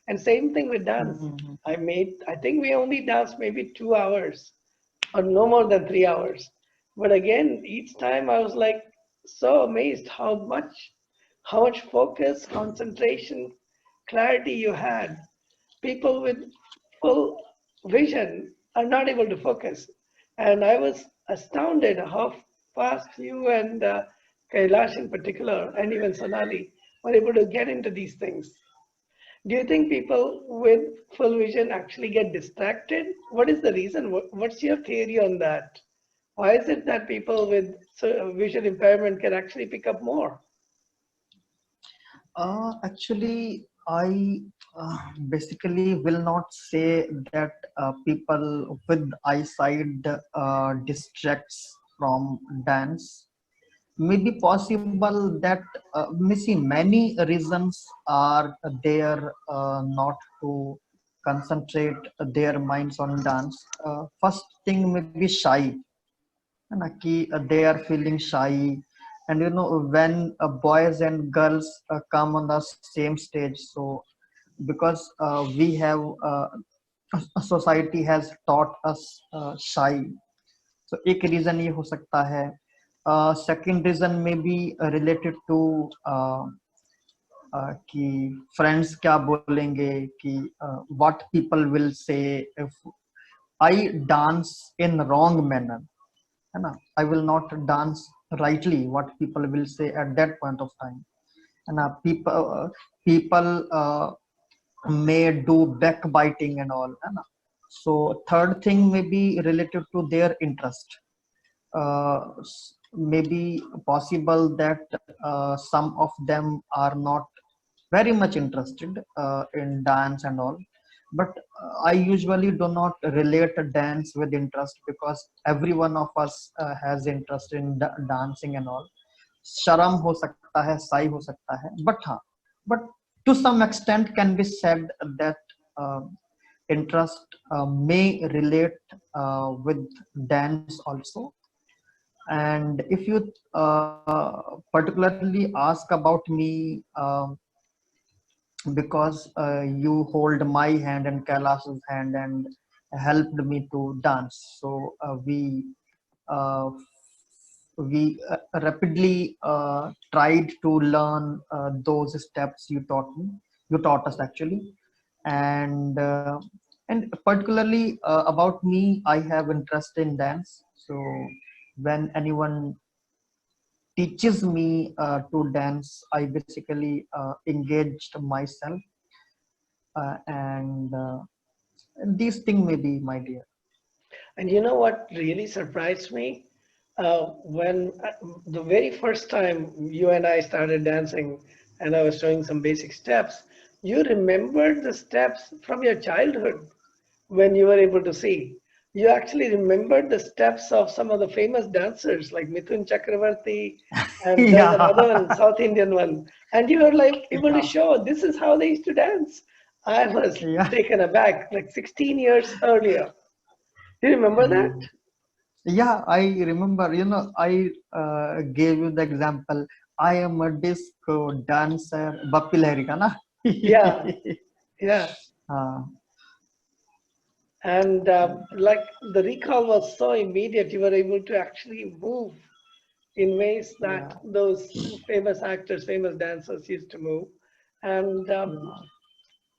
And same thing with dance. Mhm. I think we only danced maybe 2 hours or no more than 3 hours. But again, each time I was like so amazed how much focus, concentration, clarity you had. People with full vision are not able to focus. And I was astounded how fast you and Kailash in particular, and even Sonali, were able to get into these things. Do you think people with full vision actually get distracted? What is the reason? What's your theory on that? Why is it that people with vision impairment can actually pick up more? Actually, I basically will not say that people with eyesight distracts from dance. Maybe possible that missy many reasons are there not to concentrate their minds on dance. First thing may be shy, है ना, कि they are feeling shy. And when boys and girls come on the same stage, so because we have society has taught us shy. So एक reason ये हो सकता है. Second reason may be related to कि friends क्या बोलेंगे, कि what people will say if I dance in wrong manner, है ना, I will not dance rightly, what people will say at that point of time. And people may do backbiting and all, है ना. So third thing may be related to their interest. Maybe possible that some of them are not very much interested in dance and all. But I usually do not relate dance with interest, because every one of us has interest in dancing and all. शर्म हो सकता है, साई हो सकता है, but हाँ, but to some extent can be said that uh, interest may relate with dance also. And if you particularly ask about me, because you hold my hand and Kailas's hand and helped me to dance. So uh, rapidly tried to learn those steps you taught me. You taught us actually, and particularly about me, I have interest in dance. So when anyone teaches me to dance, I basically engaged myself, and these things may be my dear. And you know what really surprised me? When the very first time you and I started dancing and I was showing some basic steps, you remembered the steps from your childhood when you were able to see. You actually remembered the steps of some of the famous dancers like Mithun Chakravarti, and there's another one, Yeah, South Indian one. And you were like able to yeah, show this is how they used to dance. I was yeah. taken aback, like 16 years earlier. Do you remember that? Yeah, I remember, I gave you the example. I am a disco dancer. Bappi Lahiri ka na? Yeah, yeah. uh, And like the recall was so immediate, you were able to actually move in ways yeah. that those famous actors, famous dancers used to move. And Yeah.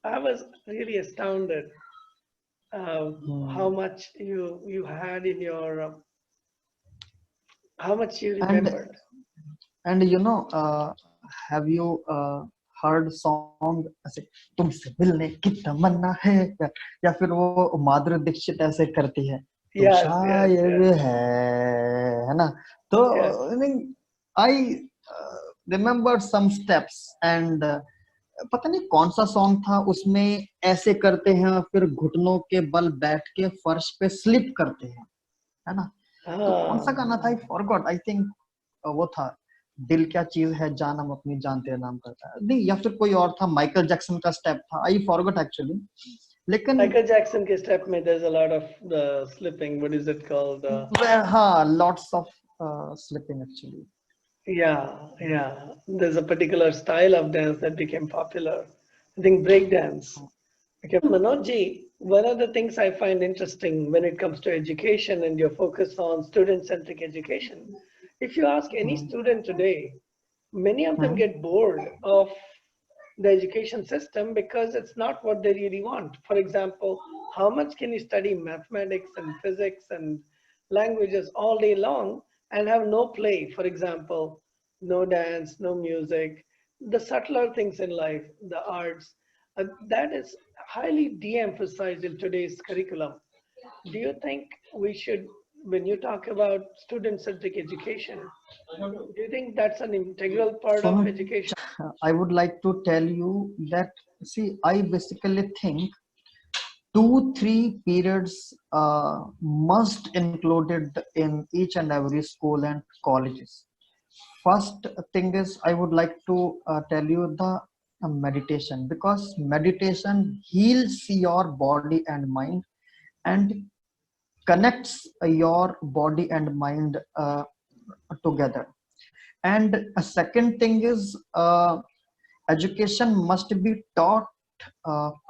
I was really astounded uh, how Hmm. much you had in your, how much you And remembered. have you heard song ऐसे तुमसे मिलने की तमन्ना है, या फिर वो माधुरी दीक्षित ऐसे करती है, तू Yes, yes, शायर yes, है ना? तो yes. I mean, I remember some steps, and पता नहीं कौन सा सॉन्ग था उसमें, ऐसे करते हैं फिर घुटनों के बल बैठ के फर्श पे स्लिप करते हैं, है ना? तो कौन सा Ah, गाना था? आई फॉरगॉट, आई थिंक वो था, दिल क्या चीज है जान हम अपनी जान तेरे नाम करता है, नहीं, या फिर कोई और था, माइकल जैक्सन का स्टेप था, आई फॉरगॉट एक्चुअली, लेकिन Michael Jackson के step में there's a lot of the slipping. What is it called? हाँ, lots of slipping actually. Yeah, yeah. There's a particular style of dance that became popular. I think break dance. Okay, Manoj, one of the things I find interesting when it comes to education and your focus on student-centric education, if you ask any student today, many of them get bored of the education system because it's not what they really want. For example, how much can you study mathematics and physics and languages all day long and have no play? For example, no dance, no music, the subtler things in life, the arts, that is highly de-emphasized in today's curriculum. Do you think we should, when you talk about student-centric education, do you think that's an integral part So of education? I would like to tell you that, see, I basically think 2-3 periods must included in each and every school and colleges. First thing is, I would like to tell you the meditation, because meditation heals your body and mind and connects your body and mind together. And a second thing is, education must be taught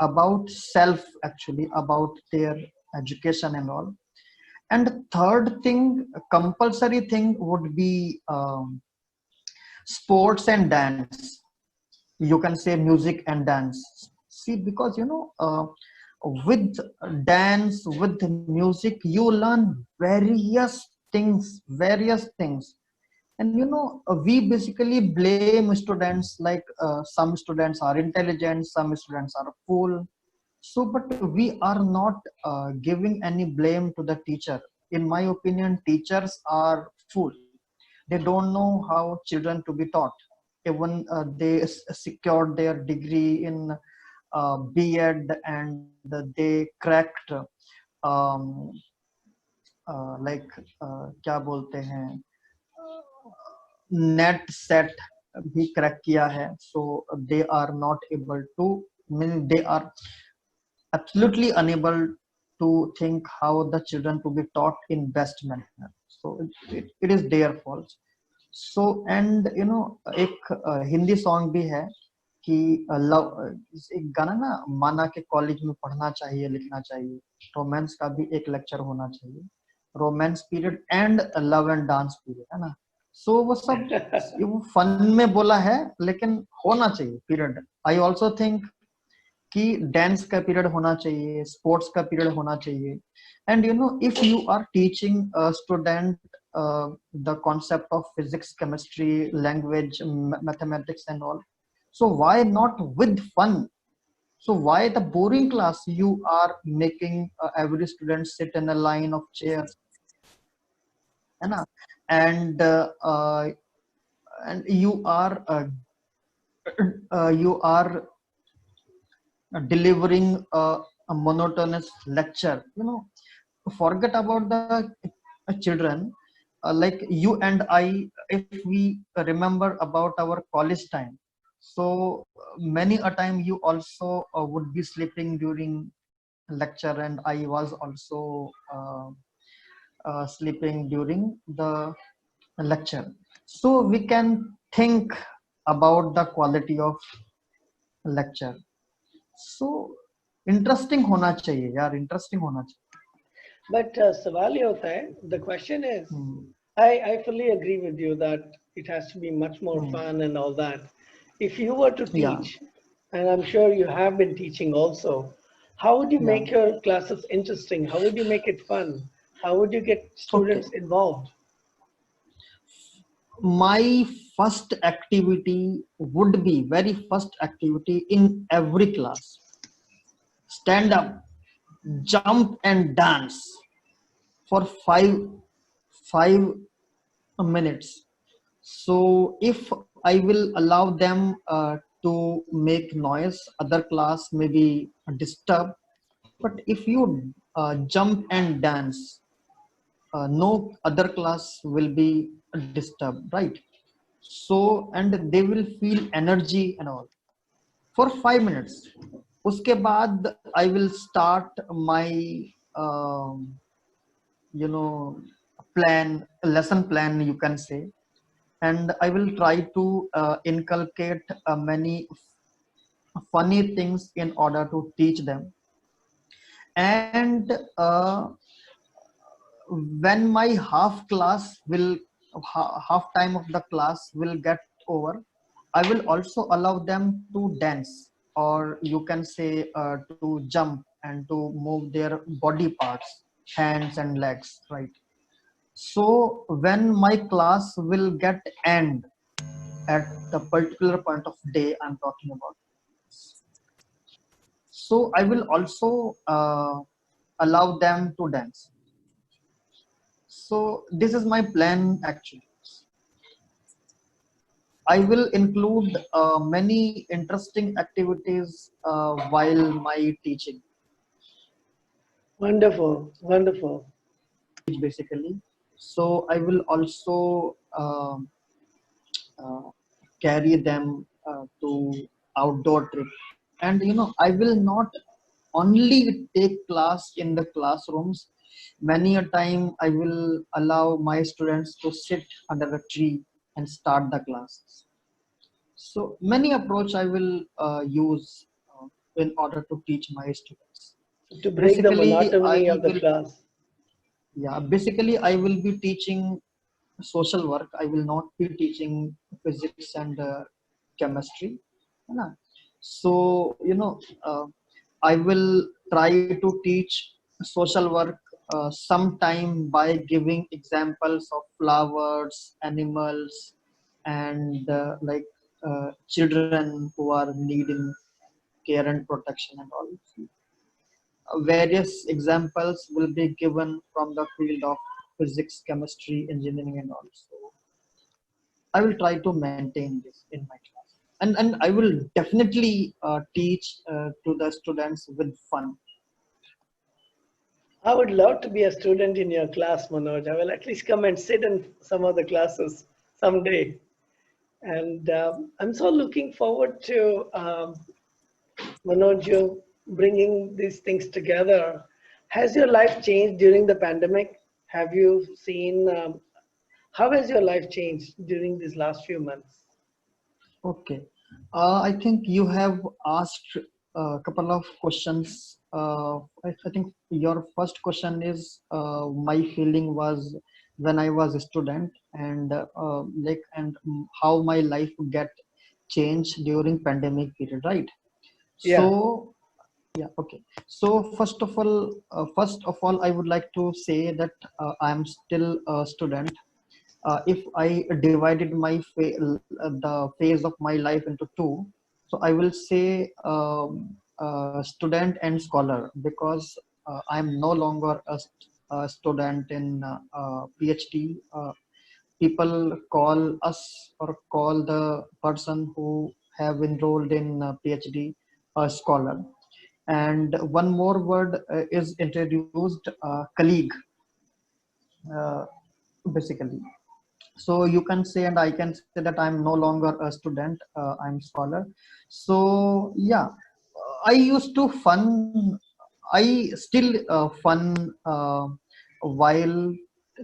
about self, actually, about their education and all. And third thing, compulsory thing would be sports and dance. You can say music and dance. See, because with dance, with music, you learn various things. And we basically blame students, like some students are intelligent, some students are fool. So but we are not giving any blame to the teacher. In my opinion, teachers are fool. They don't know how children to be taught. Even they secured their degree in B.Ed, and they cracked um, like क्या बोलते हैं, net set भी crack किया है. So they are not able to, mean they are absolutely unable to think how the children to be taught in best manner. So it is their fault. So and एक Hindi song भी है कि love, एक गाना ना, माना के college में पढ़ना चाहिए लिखना चाहिए, रोमांस का भी एक लेक्चर होना चाहिए, romance period and love and dance period, है ना। सो वो सब वो फन में बोला है, लेकिन होना चाहिए पीरियड। आई ऑल्सो थिंक कि डांस का पीरियड होना चाहिए, स्पोर्ट्स का पीरियड होना चाहिए। And if you are teaching student the concept of physics, chemistry, language, mathematics and all, so why not with fun? So why the boring class you are making every student sit in a line of chairs, है ना, and you are delivering a monotonous lecture. Forget about the children. Like you and I, if we remember about our college time, so many a time you also would be sleeping during lecture, and I was also sleeping during the lecture. So we can think about the quality of lecture. So interesting होना चाहिए यार, interesting होना चाहिए. But सवाल ये होता है, the question is, I fully agree with you that it has to be much more fun and all that. If you were to Yeah. teach, and I'm sure you have been teaching also, how would you Yeah. make your classes interesting? How would you make it fun? How would you get students involved? My first activity would be, very first activity in every class, stand up, jump and dance for five minutes. So if I will allow them to make noise, other class may be disturbed. But if you jump and dance, no other class will be disturbed, right? So and they will feel energy and all for 5 minutes. उसके बाद I will start my lesson plan, you can say, and I will try to inculcate many funny things in order to teach them. And when my half time of the class will get over, I will also allow them to dance, or you can say to jump and to move their body parts, hands and legs, right? So when my class will get end at the particular point of day I'm talking about, so I will also allow them to dance. So this is my plan actually. I will include many interesting activities while my teaching. Wonderful, wonderful. Basically, so I will also uh, carry them to outdoor trip, and I will not only take class in the classrooms. Many a time I will allow my students to sit under a tree and start the classes. So many approach I will use in order to teach my students. To break the Basically, monotony of the will, class. yeah, basically I will be teaching social work. I will not be teaching physics and chemistry. है ना? So I will try to teach social work sometime by giving examples of flowers, animals, and children who are needing care and protection and all. Various examples will be given from the field of physics, chemistry, engineering, and all. So I will try to maintain this in my class, and I will definitely teach to the students with fun. I would love to be a student in your class, Manoj. I will at least come and sit in some of the classes someday. And I'm so looking forward to Manoj, you bringing these things together. Has your life changed during the pandemic? Have you seen how has your life changed during these last few months? Okay. I think you have asked a couple of questions. I think your first question is my feeling was when I was a student and how my life get changed during pandemic period, right? Yeah, So yeah, okay. So first of all, I would like to say that I am still a student. If I divided the phase of my life into two, so I will say student and scholar, because I am no longer a student in PhD. People call us or call the person who have enrolled in PhD a scholar. And one more word is introduced, colleague, uh, basically. So you can say, and I can say that I'm no longer a student, I'm scholar. So yeah, I used to fun, I still fun while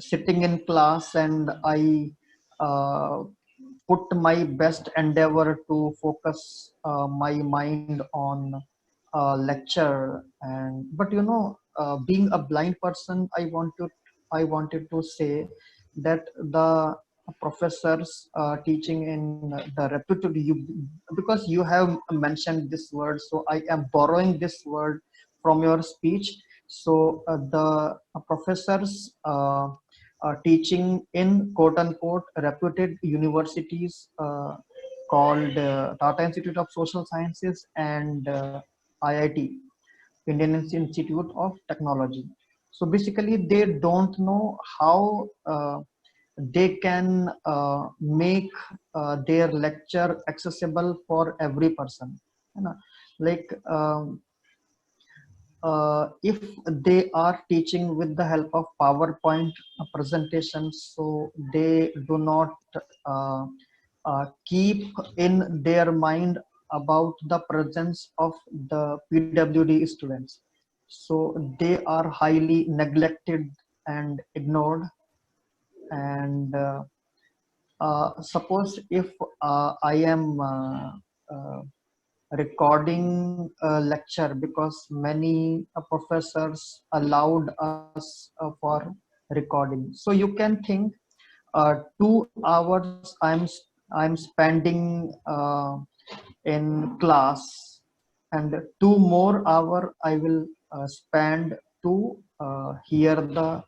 sitting in class, and I uh, put my best endeavor to focus my mind on lecture. And but being a blind person, I wanted to say that the professors teaching in the reputed, because you have mentioned this word, so I am borrowing this word from your speech. So the professors teaching in quote unquote reputed universities called Tata Institute of Social Sciences and IIT, Indian Institute of Technology. So basically, they don't know how they can make their lecture accessible for every person. You know, like if they are teaching with the help of PowerPoint presentations, so they do not keep in their mind about the presence of the PWD students. So they are highly neglected and ignored. And suppose if I am uh, recording a lecture, because many professors allowed us for recording. So you can think 2 hours I'm spending in class, and 2 more hour I will spend to hear the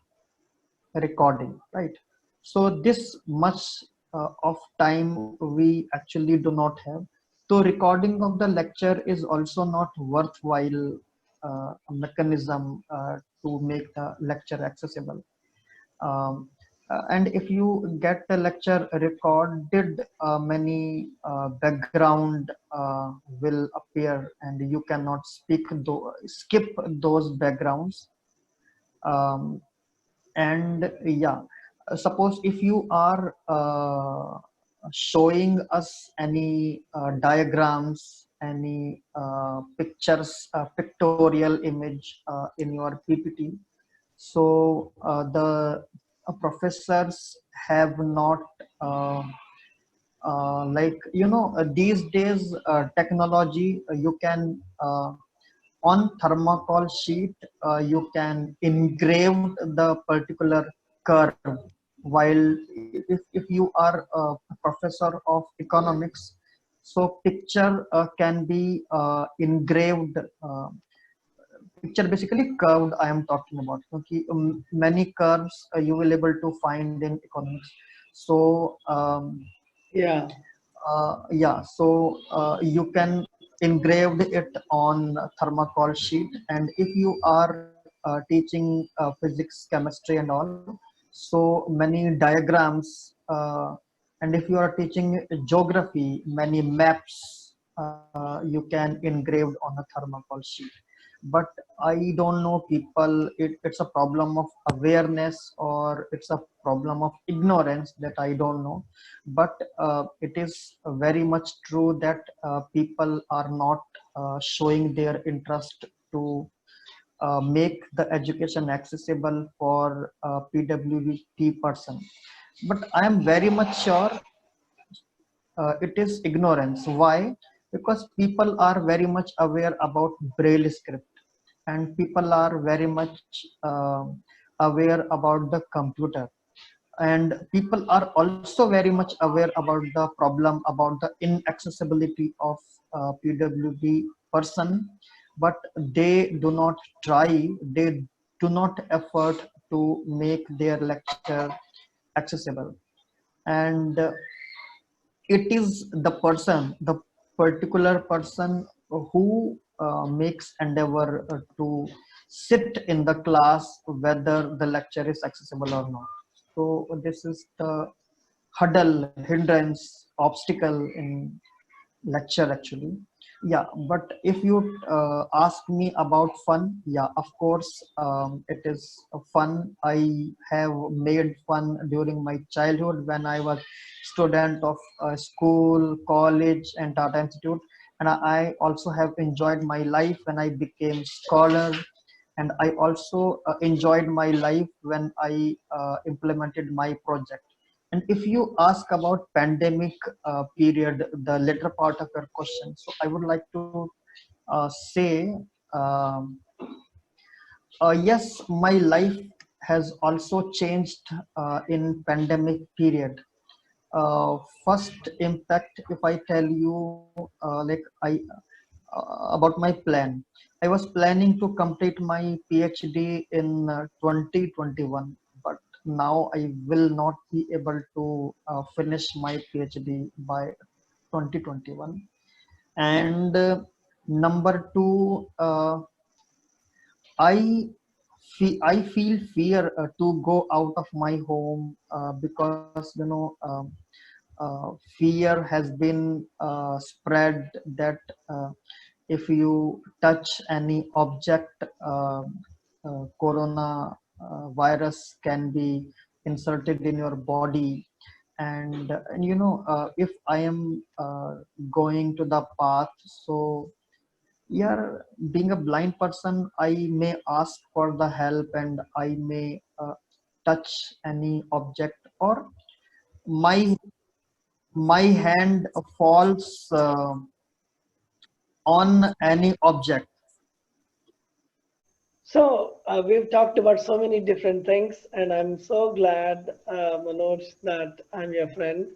recording, right? So this much of time we actually do not have. So recording of the lecture is also not worthwhile mechanism to make the lecture accessible. And if you get the lecture recorded, many background will appear, and you cannot skip those backgrounds. um, and yeah, suppose if you are showing us any diagrams, any pictures, pictorial image in your PPT, so the professors have not these days technology, you can on thermocol sheet you can engrave the particular curve. While if you are a professor of economics, so picture can be engraved. Picture basically curved I am talking about. Okay, many curves you will able to find in economics. So yeah, yeah, so you can engraved it on thermocol sheet. And if you are teaching physics, chemistry and all, so many diagrams, and if you are teaching geography, many maps you can engraved on a thermocol sheet. But I don't know people, it's a problem of awareness or it's a problem of ignorance, that I don't know. But it is very much true that people are not showing their interest to make the education accessible for PWT person. But I am very much sure it is ignorance. Why? Because people are very much aware about Braille script, and people are very much aware about the computer, and people are also very much aware about the problem about the inaccessibility of PWD person, but they do not try, they do not effort to make their lecture accessible. And it is the person, the particular person who makes endeavor to sit in the class whether the lecture is accessible or not. So this is the hurdle, hindrance, obstacle in lecture actually. Yeah, but if you ask me about fun, yeah, of course, it is fun. I have made fun during my childhood when I was student of school, college and Tata Institute, and I also have enjoyed my life when I became scholar, and I also enjoyed my life when I implemented my project. And if you ask about pandemic period, the later part of your question, so I would like to say, um, yes, my life has also changed in pandemic period. First impact, if I tell you, about my plan. I was planning to complete my PhD in 2021, but now I will not be able to finish my PhD by 2021. And number two, I feel fear to go out of my home because fear has been spread that if you touch any object, corona virus can be inserted in your body. And if I am going to the path, so yeah, being a blind person, I may ask for the help, and I may touch any object, or my my hand falls on any object. So we've talked about so many different things, and I'm so glad, Manoj, that I'm your friend.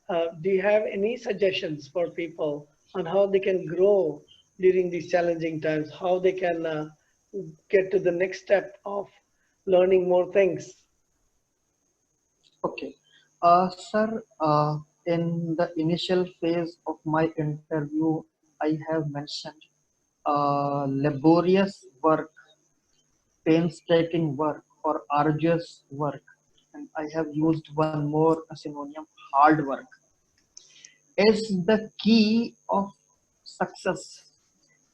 Do you have any suggestions for people on how they can grow during these challenging times? How they can get to the next step of learning more things? Okay. Sir, in the initial phase of my interview, I have mentioned laborious work, painstaking work, or arduous work. And I have used one more synonym, hard work, is the key of success.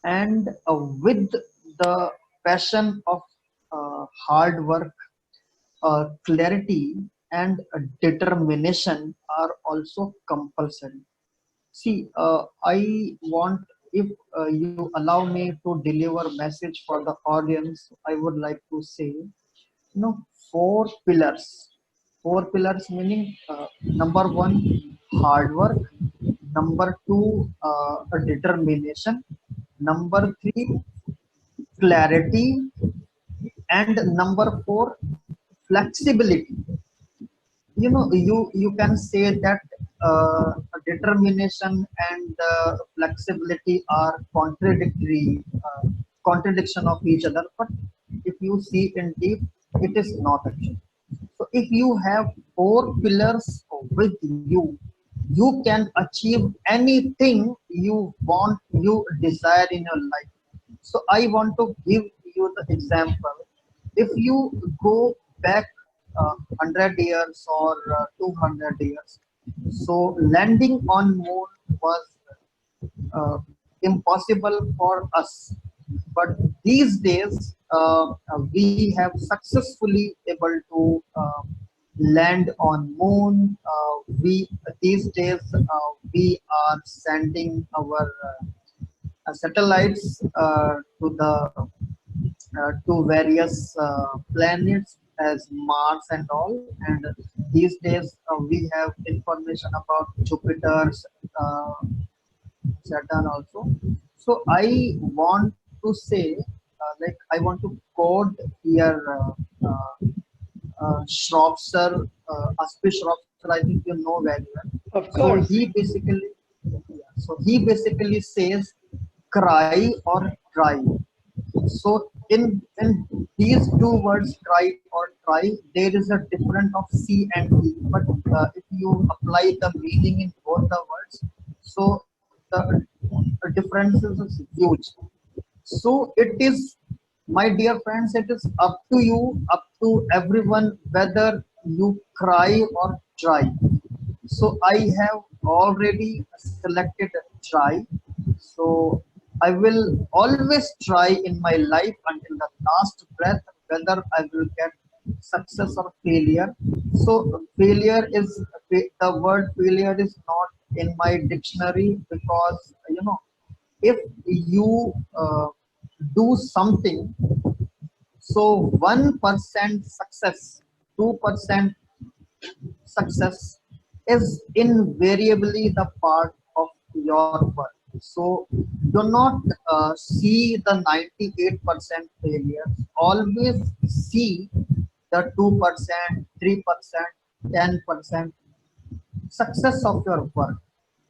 And with the passion of hard work, clarity and determination are also compulsory. See, I want, if you allow me to deliver message for the audience, I would like to say, four pillars. Four pillars meaning, number one, hard work. Number two, determination. Number three, clarity. And number four, flexibility. You can say that determination and flexibility are contradiction of each other, but if you see in deep, it is not actually. So if you have four pillars with you, you can achieve anything you want, you desire in your life. So I want to give you the example. If you go back 100 years or 200 years, so landing on moon was uh, impossible for us. But these days, we have successfully able to land on moon. We these days we are sending our satellites to various planets as Mars and all. And these days we have information about Jupiter's uh, Saturn also. So I want to say, like I want to quote here Schroepfer, Aspi Schroepfer. I think you know very well. Of So course. he basically says, cry or try. So in these two words, cry or try, there is a difference of C and E. But if you apply the meaning in both the words, so the difference is huge. So it is, my dear friends, it is up to you, up to everyone, whether you cry or try. So I have already selected try. So I will always try in my life until the last breath, whether I will get success or failure. So failure is, the word failure is not in my dictionary, because if you do something, so 1% success, 2% success is invariably the part of your work. So do not see the 98% failures. Always see the 2%, 3%, 10% success of your work.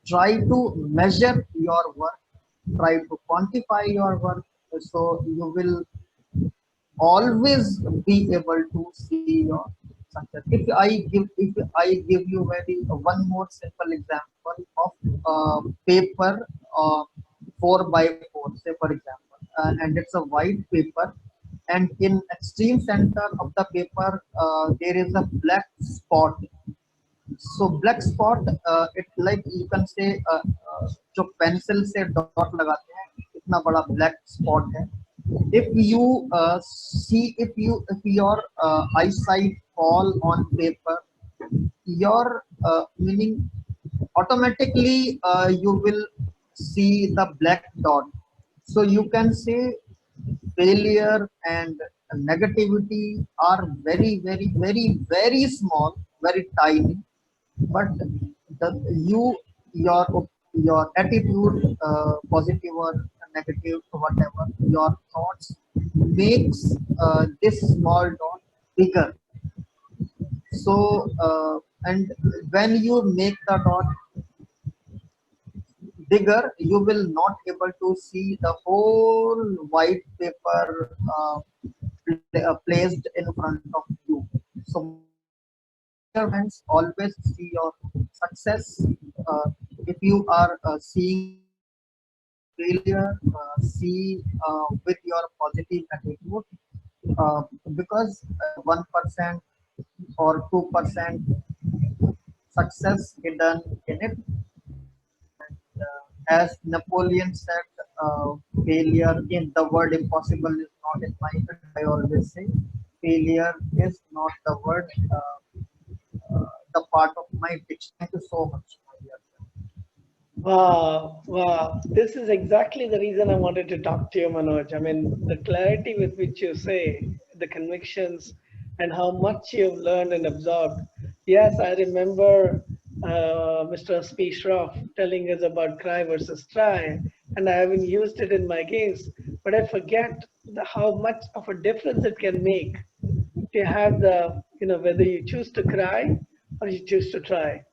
Try to measure your work, try to quantify your work, so you will always be able to see your success. If I give you very one more simple example of paper, uh, 4 by 4, say for example, and it's a white paper, and in extreme center of the paper there is a black spot. So black spot, it like you can say, जो pencil से dot लगाते हैं, इतना बड़ा black spot है. If you see, if your eyesight fall on paper, your meaning automatically you will see the black dot. So you can say failure and negativity are very, very, very, very small, very tiny, but the you your attitude, positive or negative, whatever your thoughts, makes this small dot bigger. So and when you make the dot bigger, you will not able to see the whole white paper placed in front of you. So your friends, always see your success. If you are seeing failure, see with your positive attitude, because 1% or 2% success hidden in it. As Napoleon said, failure in the word impossible is not in my head. I always say failure is not the word, the part of my dictionary. Thank you so much, my dear friend. Wow, wow. This is exactly the reason I wanted to talk to you, Manoj. I mean, the clarity with which you say, the convictions, and how much you've learned and absorbed. Yes, I remember Mr. S.P. Shroff telling us about cry versus try, and I haven't used it in my games, but I forget how much of a difference it can make to have the, whether you choose to cry or you choose to try.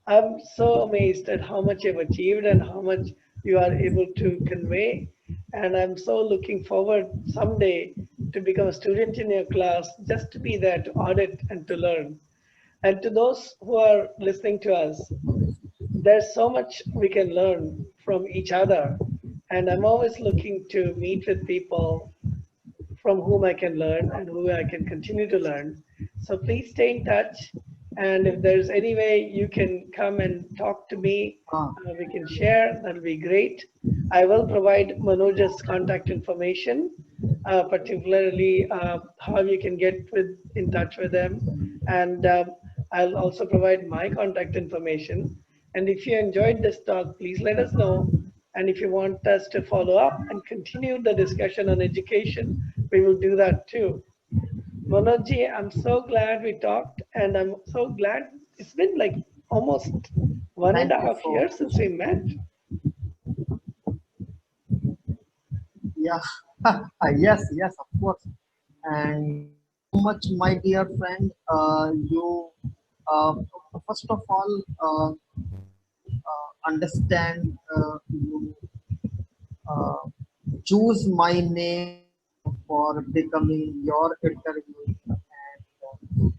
I'm so amazed at how much you've achieved and how much you are able to convey. And I'm so looking forward someday to become a student in your class, just to be there to audit and to learn. And to those who are listening to us, there's so much we can learn from each other. And I'm always looking to meet with people from whom I can learn and who I can continue to learn. So please stay in touch. And if there's any way you can come and talk to me, Ah, we can share, that'll be great. I will provide Manoj's contact information, particularly how you can get in touch with them. And I'll also provide my contact information. And if you enjoyed this talk, please let us know And if you want us to follow up and continue the discussion on education, we will do that too. Manojji, I'm so glad we talked, and I'm so glad it's been like almost one and Thank a you half so years much. since we met. Yeah, yes, yes, of course. And so much, my dear friend. You first of all understand you uh, choose my name for becoming your interview, and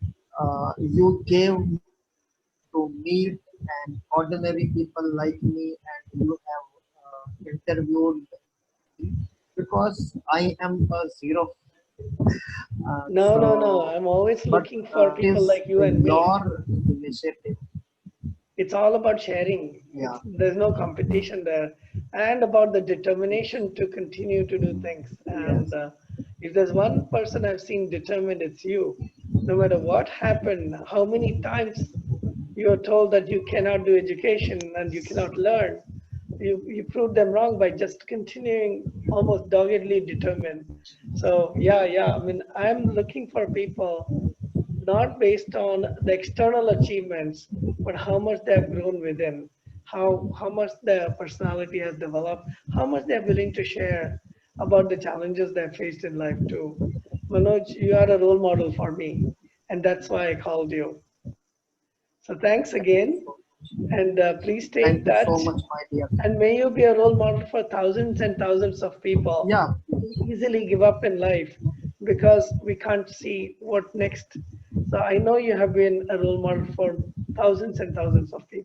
you gave to meet and ordinary people like me, and you have interviewed because I am a zero. No, no, no. So, I'm always but looking for it people is like you and me. your initiative. It's all about sharing. Yeah, There's no competition there, and about the determination to continue to do things. And yes, if there's one person I've seen determined, it's you. No matter what happened, how many times you are told that you cannot do education and you cannot learn, you proved them wrong by just continuing almost doggedly determined. So yeah, yeah. I mean, I'm looking for people not based on the external achievements, but how much they have grown within, how much their personality has developed, how much they're willing to share about the challenges they've faced in life too. Manoj, you are a role model for me, and that's why I called you. So thanks thank you again, so and please stay in thank you so touch. much, my dear And friend. may you be a role model for thousands and thousands of people Yeah, who easily give up in life because we can't see what next. So I know you have been a role model for thousands and thousands of people.